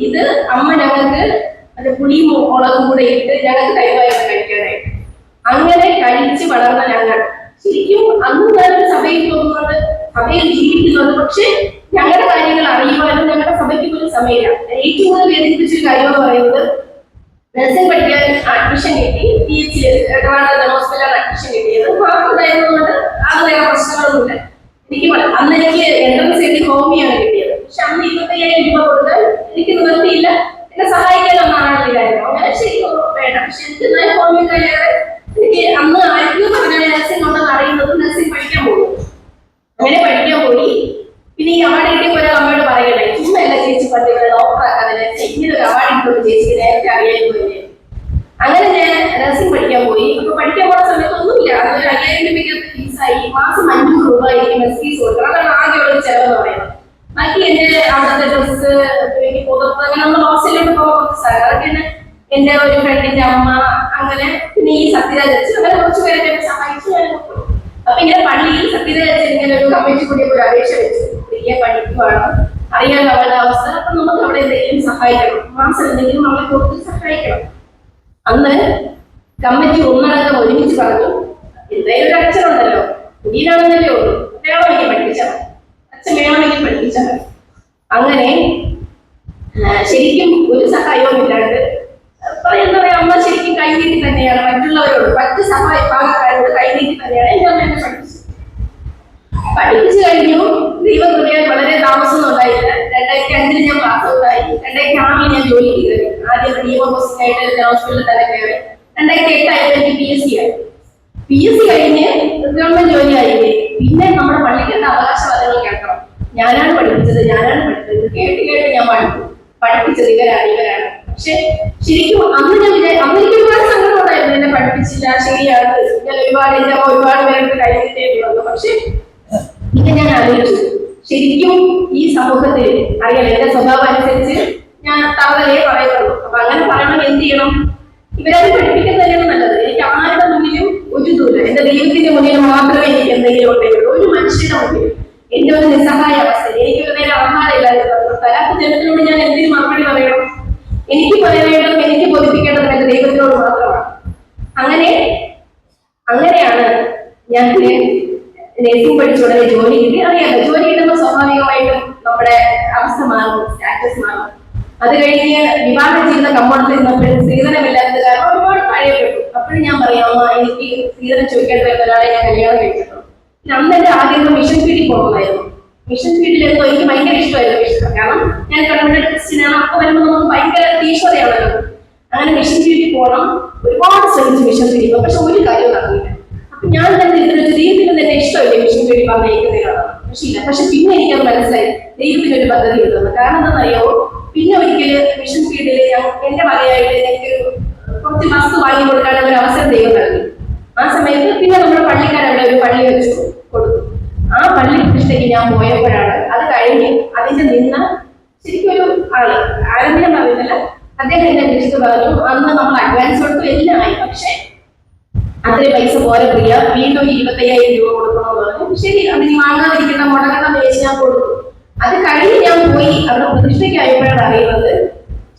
ഇത് അമ്മ ഞങ്ങൾക്ക് അത് പുളിയും മുളകും കൂടെ ഇട്ട് ഞങ്ങൾക്ക് കൈവായിട്ട് കഴിക്കാനായിട്ട് അങ്ങനെ കഴിച്ച് വളർന്ന ഞങ്ങൾ ശരിക്കും അന്ന് ഞാനൊരു സഭയിൽ പോകുന്നുണ്ട്, സഭയിൽ ജീവിക്കുന്നുണ്ട്. പക്ഷെ ഞങ്ങളുടെ കാര്യങ്ങൾ അറിയുവാനും ഞങ്ങളുടെ സഭയ്ക്ക് പോലും സമയമില്ല. ഏറ്റവും കൂടുതൽ വേദനിപ്പിച്ചൊരു കാര്യം എന്ന് പറയുന്നത്, നഴ്സിംഗ് പഠിക്കാൻ അഡ്മിഷൻ കിട്ടി, PH ഹോസ്പിറ്റലിലാണ് അഡ്മിഷൻ കിട്ടിയത്. മാർക്ക് ഉണ്ടായിരുന്നതുകൊണ്ട് അത് വേറെ പ്രശ്നങ്ങളൊന്നുമില്ല. എനിക്ക് അന്ന് എനിക്ക് എൻട്രൻസ് എഴുതി ഹോമിയാണ് കിട്ടിയത്. പക്ഷെ അന്ന് 25,000 രൂപ കൊടുത്താൽ എനിക്ക് നിവൃത്തിയില്ല, എന്നെ സഹായിക്കാനൊന്നും ആളില്ലായിരുന്നു. അങ്ങനെ ശരി വേണ്ട. പക്ഷെ എനിക്ക് ഹോമിയോ കഴിയാതെ എനിക്ക് അന്ന് ആയിരിക്കും പറഞ്ഞാൽ നഴ്സിംഗ് ഉണ്ടെന്ന് അറിയുന്നത് നഴ്സിംഗ് പഠിക്കാൻ പോകും. അങ്ങനെ പഠിക്കാൻ പോയി. പിന്നെ ഈ അവാർഡ് കിട്ടിയപ്പോൾ ഒരാൾ അമ്മയോട് പറയണേ, ചുമ്മാ എല്ലാ ചേച്ചി പറ്റില്ല ഡോക്ടർ ആക്കാതെ ഇങ്ങനെ ഒരു അവാർഡ് കിട്ടുന്ന ചേച്ചിക്ക് നേരത്തെ അറിയായിരുന്നു. അങ്ങനെ ഞാൻ നഴ്സിംഗ് പഠിക്കാൻ പോയി. അപ്പൊ പഠിക്കാൻ പോകുന്ന സമയത്ത് ഒന്നുമില്ല, അതൊരു 5,000 രൂപയ്ക്ക് ഫീസായി. മാസം 500 രൂപ എനിക്ക് ബസ് ഫീസ് കൊടുക്കണം. അതാണ് ആകെയുള്ള ചെലവെന്ന് പറയുന്നത്. ബാക്കി എന്റെ അവിടുത്തെ ഡ്രസ്സ്, എനിക്ക് പുറത്ത് അങ്ങനെ നമ്മൾ ഹോസ്റ്റലിലോട്ട് പോകുന്ന കുറച്ച് സ്ഥലം, അതൊക്കെ എന്റെ ഒരു ഫ്രണ്ടിന്റെ അമ്മ, അങ്ങനെ പിന്നെ ഈ സത്യരാജ് അങ്ങനെ കുറച്ച് പേരൊക്കെ എന്നെ സഹായിച്ചു. ഞാൻ അപ്പൊ ഇങ്ങനെ പള്ളിയിൽ സത്യരാജ് ഇങ്ങനെ ഒരു കമ്മിറ്റി കൂടി ഒരു അപേക്ഷ വെച്ചു, വലിയ പഠിക്കുവാണ്, അറിയാൻ അവരുടെ അവസ്ഥ, അപ്പൊ നമുക്ക് അവിടെ എന്തെങ്കിലും സഹായിക്കണം, മാസം എന്തെങ്കിലും നമ്മളെ കൊടുത്ത് സഹായിക്കണം. അന്ന് കമ്മിറ്റി ഒന്നടങ്കം ഒരുമിച്ച് പറഞ്ഞു, എന്തായാലും ഒരു അച്ഛനുണ്ടല്ലോ, കുടിയിലാണെന്നല്ലേ ഉള്ളൂ, വേണമെങ്കിൽ പഠിപ്പിച്ചാൽ അച്ഛൻ വേണമെങ്കിൽ പഠിപ്പിച്ചാൽ. അങ്ങനെ ശരിക്കും ഒരു സഹായവും ഇല്ലാണ്ട് എന്താ പറയാ, അമ്മ ശരിക്കും കൈനീട്ടി തന്നെയാണ് മറ്റുള്ളവരോട്, മറ്റ് സഹായക്കാരോട് കൈനീട്ടി തന്നെയാണ് എന്റെ അമ്മ എന്നെ പഠിപ്പിച്ചു കഴിഞ്ഞു. ദൈവം തുണിയാൽ വളരെ താമസമൊന്നും ഉണ്ടായില്ല. 2005 ഞാൻ പാസ് ഔട്ടായി. 2006 ഞാൻ ജോലി കയറി. ആദ്യം നിയമ പോസ്റ്റിനായിട്ട് ഹോസ്പിറ്റലിൽ തന്നെ കയറി. 2008 ആയപ്പോൾ എനിക്ക് PSC ആയി. PSC കഴിഞ്ഞ് ഗവൺമെന്റ് ജോലി ആയില്ലേ. പിന്നെ നമ്മുടെ പള്ളിക്കേണ്ട അവകാശവാദങ്ങൾ കേൾക്കണം. ഞാനാണ് പഠിപ്പിച്ചത്, ഞാനാണ് പഠിച്ചത്, കേട്ട് കേട്ട് ഞാൻ പഠിപ്പിച്ചത് ഇവരാണ്. പക്ഷെ ശരിക്കും അന്ന് അന്ന് എനിക്ക് ഒരുപാട് സങ്കടം ഉണ്ടായിരുന്നു, എന്നെ പഠിപ്പിച്ചില്ല, ശരിയാണ്, ഞാൻ ഒരുപാട് പേർക്ക് കൈകിട്ടേണ്ടി വന്നു. പക്ഷെ ഇത് ഞാൻ ആലോചിച്ചു, ശരിക്കും ഈ സമൂഹത്തിൽ അറിയാം എന്റെ സ്വഭാവം അനുസരിച്ച് ഞാൻ തവലേ പറയുള്ളൂ. അപ്പൊ അങ്ങനെ പറയണം, എന്ത് ചെയ്യണം? ഇവരത് പഠിപ്പിക്കുന്നത് തന്നെയാണ് നല്ലത്. എനിക്ക് ആരുടെ മുന്നിലും ഒരു ദൂരം, എന്റെ ദൈവത്തിന്റെ മുന്നിൽ മാത്രമേ എനിക്ക് എന്തെങ്കിലും ഉണ്ടെങ്കിൽ, ഒരു മനുഷ്യരുടെ മുന്നിൽ എന്റെ ഒരു നിസ്സഹായ അവസ്ഥയിൽ എനിക്കൊരു നേരം ആഹാരമില്ലാതെ തരാത്ത ജനത്തിനോട് ഞാൻ എന്തെങ്കിലും മറുപടി പറയണം? എനിക്ക് പറയേണ്ടതും എനിക്ക് ബോധിപ്പിക്കേണ്ടതും എന്റെ ദൈവത്തിനോട് മാത്രമാണ്. അങ്ങനെയാണ് ഞാൻ നഴ്സിംഗ് പഠിച്ച ഉടനെ ജോലി കിട്ടി. അറിയാലോ, ജോലി കിട്ടുമ്പോൾ സ്വാഭാവികമായിട്ടും നമ്മുടെ അവസ്ഥ മാറും, സ്റ്റാറ്റസ് മാറും. അത് കഴിഞ്ഞ് വിവാഹ ജീവിതം കമ്പോളത്തിൽ നിന്നപ്പോഴും സ്ത്രീധനമില്ലാത്തത് കാരണം ഒരുപാട് പഴയപ്പെട്ടു. അപ്പോഴും ഞാൻ പറയാമോ, എനിക്ക് സ്ത്രീധനം ചോദിക്കേണ്ട വരുന്ന ഒരാളെ ഞാൻ കല്യാണം കഴിച്ചിട്ടുള്ളൂ. പിന്നെ അന്ന് എന്റെ ആഗ്രഹം മിഷൻ ഫീൽഡിൽ പോകുന്നതായിരുന്നു. മിഷൻ ഫീൽഡിൽ എന്തോ എനിക്ക് ഭയങ്കര ഇഷ്ടമായിരുന്നു മിഷൻ. കാരണം ഞാൻ കണ്ണൂരിന്റെ ക്രിസ്ത്യനാണ്. അപ്പൊ വരുമ്പോൾ നമുക്ക് ഭയങ്കര തീഷ്ണതയാണല്ലോ. അങ്ങനെ മിഷൻ ഫീൽഡിൽ പോകണം, ഒരുപാട് ശ്രമിച്ചു മിഷൻ ഫീൽഡിൽ പോകാൻ. പക്ഷെ ഒരു കാര്യം നടന്നില്ല. അപ്പൊ ഞാൻ തന്നെ ഇതിനൊരു ദൈവത്തിന് തന്നെ ഇഷ്ടമല്ലേ മിഷൻ ഫീൽഡിൽ പറഞ്ഞിരിക്കുന്നതിനാണ്. പക്ഷെ ഇല്ല. പക്ഷെ പിന്നെ എനിക്കത് മനസ്സിലായി, ദൈവത്തിനൊരു പദ്ധതി കിട്ടുന്നു. കാരണം എന്താണെന്നറിയാവോ, പിന്നെ ഒരിക്കലും മിഷൻ ഫീൽഡിൽ എന്റെ വകയായിട്ട് എനിക്കൊരു കുറച്ച് വസ്തു വാങ്ങി കൊടുക്കാനുള്ള ഒരു അവസരം ദൈവം നൽകി. ആ സമയത്ത് പിന്നെ നമ്മുടെ പള്ളിക്കാരവിടെ ഒരു പള്ളി വെച്ച് കൊടുത്തു. ആ പള്ളി പ്രതിഷ്ഠയ്ക്ക് ഞാൻ പോയപ്പോഴാണ്, അത് കഴിഞ്ഞ് അതിന്റെ നിന്ന് ശരിക്കും ഒരു ആരെങ്കിലും പറയുന്നില്ല, അദ്ദേഹം എന്നെ വിളിച്ചിട്ട് പറഞ്ഞു, അന്ന് നമ്മൾ അഡ്വാൻസ് കൊടുത്തു, എല്ലാം ആയി, പക്ഷെ അത്രയും പൈസ പോലെ പ്രിയ, വീണ്ടും 25,000 രൂപ കൊടുക്കണമെന്ന് പറഞ്ഞു. ശരി, അതിന് വാങ്ങാതിരിക്കുന്ന മുടങ്ങണമെന്ന് വെച്ച് ഞാൻ കൊടുത്തു. അത് കഴിഞ്ഞ് ഞാൻ പോയി അവിടെ പ്രതിഷ്ഠയ്ക്കായപ്പോഴാണ് അറിയുന്നത്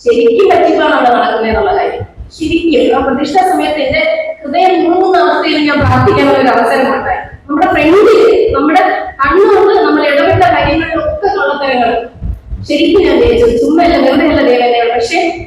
ശരിക്കും പറ്റിപ്പാണ് അവിടെ നടക്കുന്നതെന്നുള്ള കാര്യം. ശരിക്കും ആ പ്രതിഷ്ഠാ സമയത്ത് എന്റെ ഹൃദയം മൂന്ന അവസ്ഥയിൽ ഞാൻ പ്രാർത്ഥിക്കാനുള്ള ഒരു അവസരം ഉണ്ടായി. നമ്മുടെ ഫ്രണ്ടിൽ നമ്മുടെ കണ്ണുകൊണ്ട് നമ്മൾ ഇടപെട്ട കാര്യങ്ങളിലൊക്കെ കള്ളത്തരങ്ങൾ. ശരിക്കും ഞാൻ വിചാരിച്ചു, ചുമ്മല്ല വെറുതെയുള്ള ദേവനെ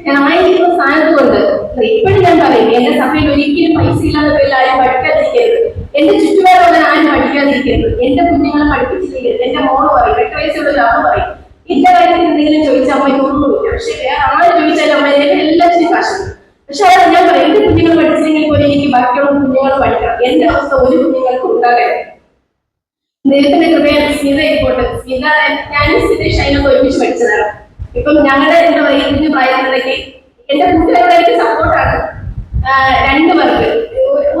ഞാൻ ആയിരിക്കുന്ന സ്ഥാനത്ത് കൊണ്ട് ഇപ്പോഴും ഞാൻ പറയും, എന്റെ സഭയിൽ ഒരിക്കലും പൈസ ഇല്ലാത്ത പേരിൽ ആരും പഠിക്കാതിരിക്കരുത്, എന്റെ ചുറ്റുപാടുള്ള ആരും പഠിക്കാതിരിക്കരുത്, എന്റെ കുഞ്ഞുങ്ങളെ പഠിപ്പിച്ചിരിക്കരുത്. എന്റെ മോള് പറയും, 8 വയസ്സുള്ള ഒരാൾ പറയും, എന്റെ കാര്യത്തിൽ എന്തെങ്കിലും ചോദിച്ചാൽ അമ്മയ്ക്ക് ഒന്നുമില്ല, പക്ഷെ വേറെ ആര് ചോദിച്ചാലും അമ്മ എന്റെ എല്ലാത്തിനും കാശുണ്ട്. പക്ഷെ അവിടെ ഞാൻ പറയും, എന്റെ കുഞ്ഞുങ്ങൾ പഠിച്ചില്ലെങ്കിൽ പോലും എനിക്ക് ബാക്കിയുള്ള കുഞ്ഞുങ്ങൾ പഠിക്കണം. എന്റെ അവസ്ഥ ഒരു കുഞ്ഞുങ്ങൾക്ക് ഉണ്ടാകരുത്. ദൈവത്തിന്റെ കൃപയാണ്. സ്മിത ഇപ്പോട്ട് സ്മിത, ഞാനും സ്മിത ഷൈനൊക്കെ ഒരുമിച്ച് പഠിച്ചതാണ്. ഇപ്പം ഞങ്ങളുടെ എന്താ പറയുക, കുഞ്ഞു പ്രായത്തിലേക്ക് എന്റെ കൂട്ടുകാരുടെ എനിക്ക് സപ്പോർട്ടാണ്. 2 പേർക്ക്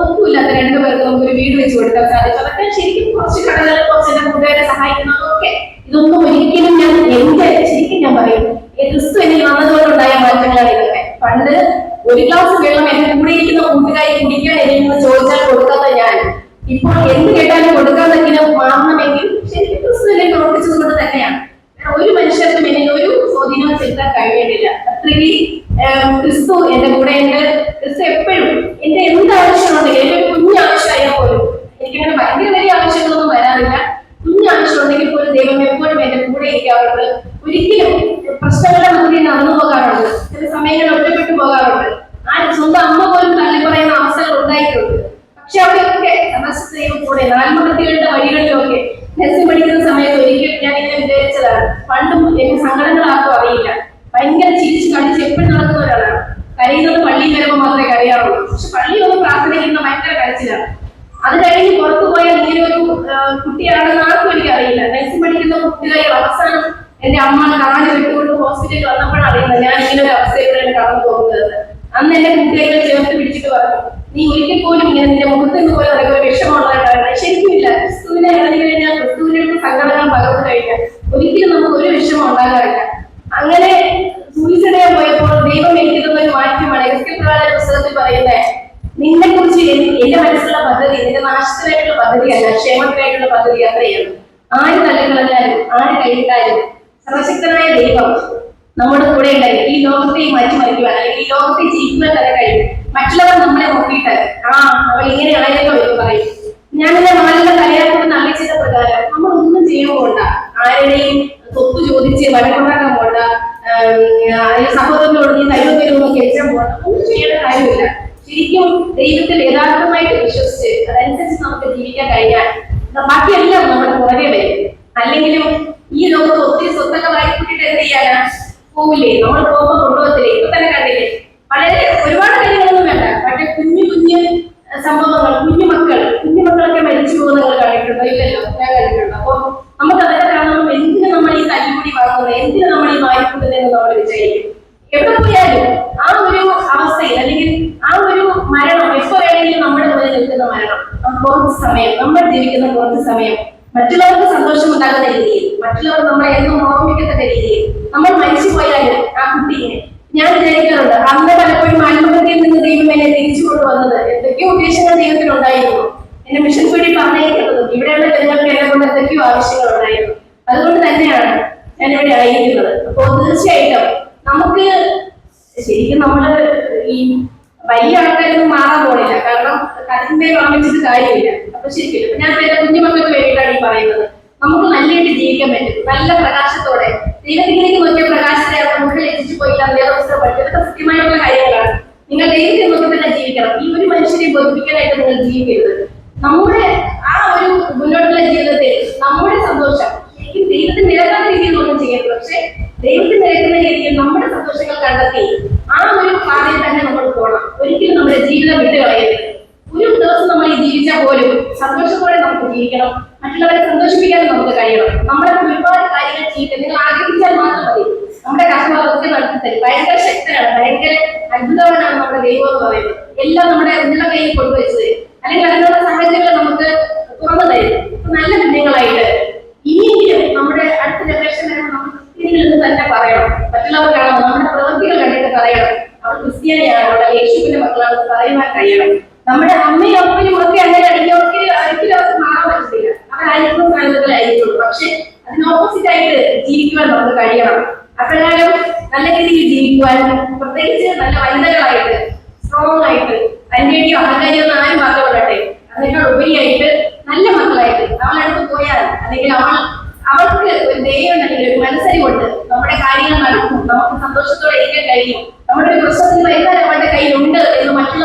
ഒന്നുമില്ലാത്ത 2 പേർക്ക് നമുക്കൊരു വീട് വെച്ച് കൊടുക്കാൻ സാധിച്ചു. അതൊക്കെ ശരിക്കും കുറച്ച് കടകൾ, കുറച്ച് എന്റെ കൂട്ടുകാരെ സഹായിക്കുന്നതൊക്കെ ഇതൊന്നും ഒരിക്കലും ഞാൻ എന്റെ ശരിക്കും ഞാൻ പറയും, ക്രിസ്തു എന്നിൽ വന്നതുകൊണ്ടുണ്ടായ മാറ്റങ്ങളാണ് ഇതൊക്കെ. പണ്ട് 1 ഗ്ലാസ് വെള്ളം എന്റെ കൂടെ ഇരിക്കുന്ന കൂട്ടുകാരി കുടിക്കാൻ എനിക്ക് ചോദിച്ചാൽ കൊടുക്കാത്ത ഞാൻ ഇപ്പോൾ എന്ത് കേട്ടാലും കൊടുക്കാതെങ്കിലും മാറണമെങ്കിൽ ശരിക്കും ക്രിസ്തു എന്നെ പ്രവർത്തിച്ചത് കൊണ്ട് തന്നെയാണ്. ഒരു മനുഷ്യർക്കും എന്നെ ഒരു സ്വാധീനവും ചെലുത്താൻ കഴിയുന്നില്ല. അത്രയ്ക്ക് ക്രിസ്തു എന്റെ കൂടെ ഉണ്ട്. ക്രിസ്തു എപ്പോഴും എന്റെ എന്ത് ആവശ്യമുണ്ടെങ്കിലും, എന്റെ കുഞ്ഞു ആവശ്യമായാൽ പോലും, എനിക്കങ്ങനെ ഭയങ്കര വലിയ ആവശ്യങ്ങളൊന്നും വരാറില്ല, കുഞ്ഞു ആവശ്യമുണ്ടെങ്കിൽ പോലും ദൈവം എപ്പോഴും എന്റെ കൂടെ ഇരിക്കാറുണ്ട്. ഒരിക്കലും പ്രശ്നങ്ങളുടെ മധ്യേ നടന്നു പോകാറുണ്ട്, ചില സമയങ്ങളിൽ ഒറ്റപ്പെട്ടു പോകാറുണ്ട്. സ്വന്തം അമ്മ പോലും തള്ളി പറയുന്ന അവസ്ഥകൾ ഉണ്ടായിട്ടുണ്ട്. പക്ഷെ അവിടെയൊക്കെ ദൈവം കൂടെ ആത്മഹത്യകളുടെ വഴികളിലൊക്കെ നഴ്സിംഗ് പഠിക്കുന്ന സമയത്ത് ഒരിക്കലും ഞാൻ ഇങ്ങനെ വിചാരിച്ചതാണ്. പണ്ടും എന്റെ സങ്കടങ്ങളാർക്കും അറിയില്ല, ഭയങ്കര ചിരിച്ച് കളിച്ച് എപ്പോഴും നടക്കുന്ന ഒരാളാണ്. കരയുന്നത് പള്ളിയിൽ വരുമ്പോൾ മാത്രമേ കരയാറുള്ളൂ. പക്ഷെ പള്ളി ഒന്ന് പ്രാർത്ഥനയ്ക്കുന്ന ഭയങ്കര കരച്ചിലാണ്. അത് കഴിഞ്ഞ് പുറത്തു പോയാൽ ഇങ്ങനെ ഒരു കുട്ടിയാണെന്ന് ആർക്കും എനിക്ക് അറിയില്ല. നഴ്സിംഗ് പഠിക്കുന്ന കുട്ടികൾ അവസാനം എന്റെ അമ്മ കാല് വിട്ടുകൊണ്ട് ഹോസ്പിറ്റലിൽ വന്നപ്പോഴാണ് അറിയുന്നത് ഞാൻ ഇങ്ങനെ ഒരു അവസ്ഥയിലൂടെയാണ് കടന്നു പോകുന്നത്. അന്ന് എന്റെ കുട്ടികളെ ചേർത്ത് പിടിച്ചിട്ട് പറഞ്ഞു, നീ ഒരിക്കൽ പോലും ഇങ്ങനെ നിന്റെ മുഖത്ത് നിന്ന് പോലെ നിനക്ക് ഒരു വിഷമമുള്ളതായിട്ടാണ്. ശരിക്കുമില്ല, ക്രിസ്തുവിനെ ഇറങ്ങി കഴിഞ്ഞാൽ, ക്രിസ്തുവിന്റെ സങ്കടങ്ങൾ പകർന്നു കഴിഞ്ഞാൽ ഒരിക്കലും നമുക്ക് ഒരു വിഷമം ഉണ്ടാകാറില്ല. അങ്ങനെ സൂയിസൈഡ് ചെയ്യാൻ പോയപ്പോൾ ദൈവം എനിക്ക് തന്ന ഒരു മാറ്റമാണ്. എസ്കേപ്പ്രകാര പുസ്തകത്തിൽ പറയുന്നത്, നിന്നെ കുറിച്ച് എന്റെ മനസ്സിലുള്ള പദ്ധതി നിന്റെ നാശത്തിനായിട്ടുള്ള പദ്ധതിയല്ല, ക്ഷേമത്തിനായിട്ടുള്ള പദ്ധതി അത്രയാണ്. ആര് തള്ളിക്കളഞ്ഞാലും ആര് കൈവിട്ടാലും സർവശക്തനായ ദൈവം നമ്മുടെ കൂടെ ഉണ്ടെങ്കിൽ ഈ ലോകത്തെ മാറ്റിമറിക്കുവാൻ, അല്ലെങ്കിൽ ഈ ലോകത്തെ ജീവിക്കുവാൻ തന്നെ കഴിയും. മറ്റുള്ളവർ നമ്മളെ നോക്കിയിട്ട് അവൾ ഇങ്ങനെ ആയല്ലോ എന്ന് പറയും. ഞാനെന്റെ മകളുടെ കല്യാണത്തിന് അറിയിച്ചത് പ്രകാരം നമ്മൾ ഒന്നും ചെയ്യാൻ പോണ്ട, ആരുടെയും സ്വത്ത് ചോദിച്ച് വഴക്കുണ്ടാക്കാൻ പോണ്ട, സഹോദരനോട് നീ തരുന്നതിനൊന്നും കഴിച്ചാൻ പോകണ്ട, ഒന്നും ചെയ്യേണ്ട കാര്യമില്ല. ശരിക്കും ദൈവത്തിൽ യഥാർത്ഥമായിട്ട് വിശ്വസിച്ച് അതനുസരിച്ച് നമുക്ക് ജീവിക്കാൻ കഴിഞ്ഞാൽ ബാക്കിയെല്ലാം നമ്മുടെ പുറകെ വരും. അല്ലെങ്കിലും ഈ ലോകത്ത് ഒത്തിരി സ്വത്തൊക്കെ വായിക്കൂട്ടിട്ട് എന്ത് ചെയ്യാനാ, പോവില്ലേ? നമ്മൾ പോകുമ്പോൾ കൊണ്ടുപോകത്തില്ലേ? ഇപ്പൊ തന്നെ കണ്ടില്ലേ, വളരെ ഒരുപാട് കാര്യങ്ങളൊന്നും വേണ്ട, പക്ഷെ കുഞ്ഞു കുഞ്ഞു സംഭവങ്ങൾ, കുഞ്ഞുമക്കളൊക്കെ മരിച്ചു പോകുന്നത് കണ്ടിട്ടുണ്ടോ? ഇല്ലല്ലോ, ഞാൻ കണ്ടിട്ടുണ്ടോ? അപ്പൊ നമുക്ക് അതൊക്കെ കാണുമ്പോൾ എന്തിനു നമ്മൾ ഈ തല്ലുകൂടി വാങ്ങുന്നത്, എന്തിനു നമ്മൾ ഈ വായിക്കുന്നതെന്ന് നമ്മൾ വിചാരിക്കും. എവിടെ പോയാലും ആ ഒരു അവസ്ഥയിൽ, അല്ലെങ്കിൽ ആ ഒരു മരണം എപ്പോ വേണമെങ്കിലും നമ്മുടെ മുന്നിൽ നിൽക്കുന്ന മരണം, കുറച്ച് സമയം നമ്മൾ ജീവിക്കുന്ന കുറച്ച് സമയം മറ്റുള്ളവർക്ക് സന്തോഷം ഉണ്ടാകുന്ന രീതിയിൽ, മറ്റുള്ളവർ നമ്മളെ എന്നും ഓർമ്മിക്കത്തക്ക രീതിയിൽ നമ്മൾ മരിച്ചു പോയാലും ആ കുട്ടിയെ ഞാൻ വിചാരിക്കാറുണ്ട്, അന്ന് പലപ്പോഴും ആത്മഹത്യയിൽ നിന്ന് ദൈവം എന്നെ തിരിച്ചു കൊണ്ടുവന്നത് എന്തൊക്കെയോ ഉദ്ദേശങ്ങൾ ദൈവത്തിനുണ്ടായിരുന്നു. എന്നെ മിഷൻ കൂടി പറഞ്ഞിരിക്കുന്നതും ഇവിടെയുള്ള ജനങ്ങൾക്ക് എന്നെ കൊണ്ട് എന്തൊക്കെയോ ആവശ്യങ്ങൾ ഉണ്ടായിരുന്നു. അതുകൊണ്ട് തന്നെയാണ് ഞാൻ ഇവിടെ ആയിരിക്കുന്നത്. അപ്പോൾ തീർച്ചയായിട്ടും നമുക്ക് ശരിക്കും നമ്മള് ഈ വലിയ ആൾക്കാരൊന്നും മാറാൻ പോണില്ല, കാരണം കരന്റെ വാങ്ങിച്ചിട്ട് കാര്യമില്ല. അപ്പൊ ശരിക്കും ഞാൻ എന്റെ കുഞ്ഞുമക്കൾക്ക് വേണ്ടിയിട്ടാണ് ഈ പറയുന്നത്, നമുക്ക് നല്ലതായിട്ട് ജീവിക്കാൻ പറ്റും, നല്ല പ്രകാശത്തോടെ. ദൈവത്തിലേക്ക് നോക്കിയ പ്രകാശത്തെ മുകളിൽ എത്തിച്ചു പോയില്ല, വേദപുസ്തകം പഠിച്ചു. ഇതൊക്കെ സത്യമായിട്ടുള്ള കാര്യങ്ങളാണ്. നിങ്ങൾ ദൈവത്തെ നോക്കി തന്നെ ജീവിക്കണം. ഈ ഒരു മനുഷ്യനെ ബോധിപ്പിക്കാനായിട്ട് നിങ്ങൾ ജീവിക്കരുത്. നമ്മുടെ ആ ഒരു മുന്നോട്ടുള്ള ജീവിതത്തിൽ നമ്മുടെ സന്തോഷം ശരിക്കും ദൈവത്തിന് നിരക്കാത്ത രീതിയിൽ ഒന്നും ചെയ്യരുത്, പക്ഷെ ദൈവത്തിന് നിരക്കുന്ന രീതിയിൽ നമ്മുടെ സന്തോഷങ്ങൾ കണ്ടെത്തി ആ ഒരു പാതയിൽ തന്നെ നമ്മൾ പോകണം. ഒരിക്കലും നമ്മുടെ ജീവിതം വിട്ട് കളയരുത്. ഒരു ദിവസം നമ്മൾ ഈ ജീവിച്ചാൽ പോലും സന്തോഷത്തോടെ നമുക്ക് ജീവിക്കണം, മറ്റുള്ളവരെ സന്തോഷിപ്പിക്കാനും നമുക്ക് കഴിയണം. നമ്മളെ ഒരുപാട് കാര്യങ്ങൾ ചെയ്യില്ല, നിങ്ങൾ ആഗ്രഹിച്ചാൽ മാത്രം മതി. നമ്മുടെ കർത്താവൊക്കെ നടത്തി തരും. ഭയങ്കര ശക്തനാണ്, ഭയങ്കര അത്ഭുതവാനാണ് നമ്മുടെ ദൈവം എന്ന് പറയുന്നത്. എല്ലാം നമ്മുടെ ഉള്ള കയ്യിൽ കൊണ്ടുവച്ച് തരും, അല്ലെങ്കിൽ അതിനുള്ള സാഹചര്യങ്ങൾ നമുക്ക് തുറന്നു തരും. നല്ല കുഞ്ഞുങ്ങളായിട്ട് ഇനിയെങ്കിലും നമ്മുടെ അടുത്ത ജനറേഷൻ വരുമ്പോൾ നമ്മൾ ക്രിസ്ത്യാനികളിൽ നിന്ന് തന്നെ പറയണം. മറ്റുള്ളവർക്കാണോ നമ്മുടെ പ്രവൃത്തികൾ കണ്ടിട്ട് പറയണം അവർ ക്രിസ്ത്യാനിയാണ്, അവിടെ യേശുവിന്റെ മക്കളാണെന്ന് പറയുവാൻ കഴിയണം. നമ്മുടെ അമ്മയും അപ്പനും ഒക്കെ അങ്ങനെ ഒരിക്കലും അവർക്ക് മാറാൻ പറ്റത്തില്ല, അവരായിരിക്കും സ്ഥാനത്തിലായിരിക്കുള്ളൂ. പക്ഷെ അതിനോപ്പോസിറ്റ് ആയിട്ട് ജീവിക്കുവാൻ നമുക്ക് കഴിയണം. അപ്രകാരം നല്ല രീതിയിൽ ജീവിക്കുവാൻ, പ്രത്യേകിച്ച് നല്ല വനിതകളായിട്ട്, സ്ട്രോങ് ആയിട്ട്, തന്റെയോ അഹങ്കാരിയോ എന്ന് ആരും പറഞ്ഞു കൊള്ളട്ടെ, അതിനേക്കാൾ ഉപരിയായിട്ട് നല്ല മക്കളായിട്ട് അവളടുത്ത് പോയാൽ, അല്ലെങ്കിൽ അവൾക്ക് ഒരു ദൈവം അല്ലെങ്കിൽ ഒരു മനസ്സരി കൊണ്ട് നമ്മുടെ കാര്യം കാര്യങ്ങൾ നടക്കും, നമുക്ക് സന്തോഷത്തോടെ ഇരിക്കാൻ കഴിയും, നമ്മുടെ ഒരു പ്രശ്നത്തിന് പരിഹാരം അവരുടെ കയ്യിലുണ്ട് എന്ന് മറ്റുള്ള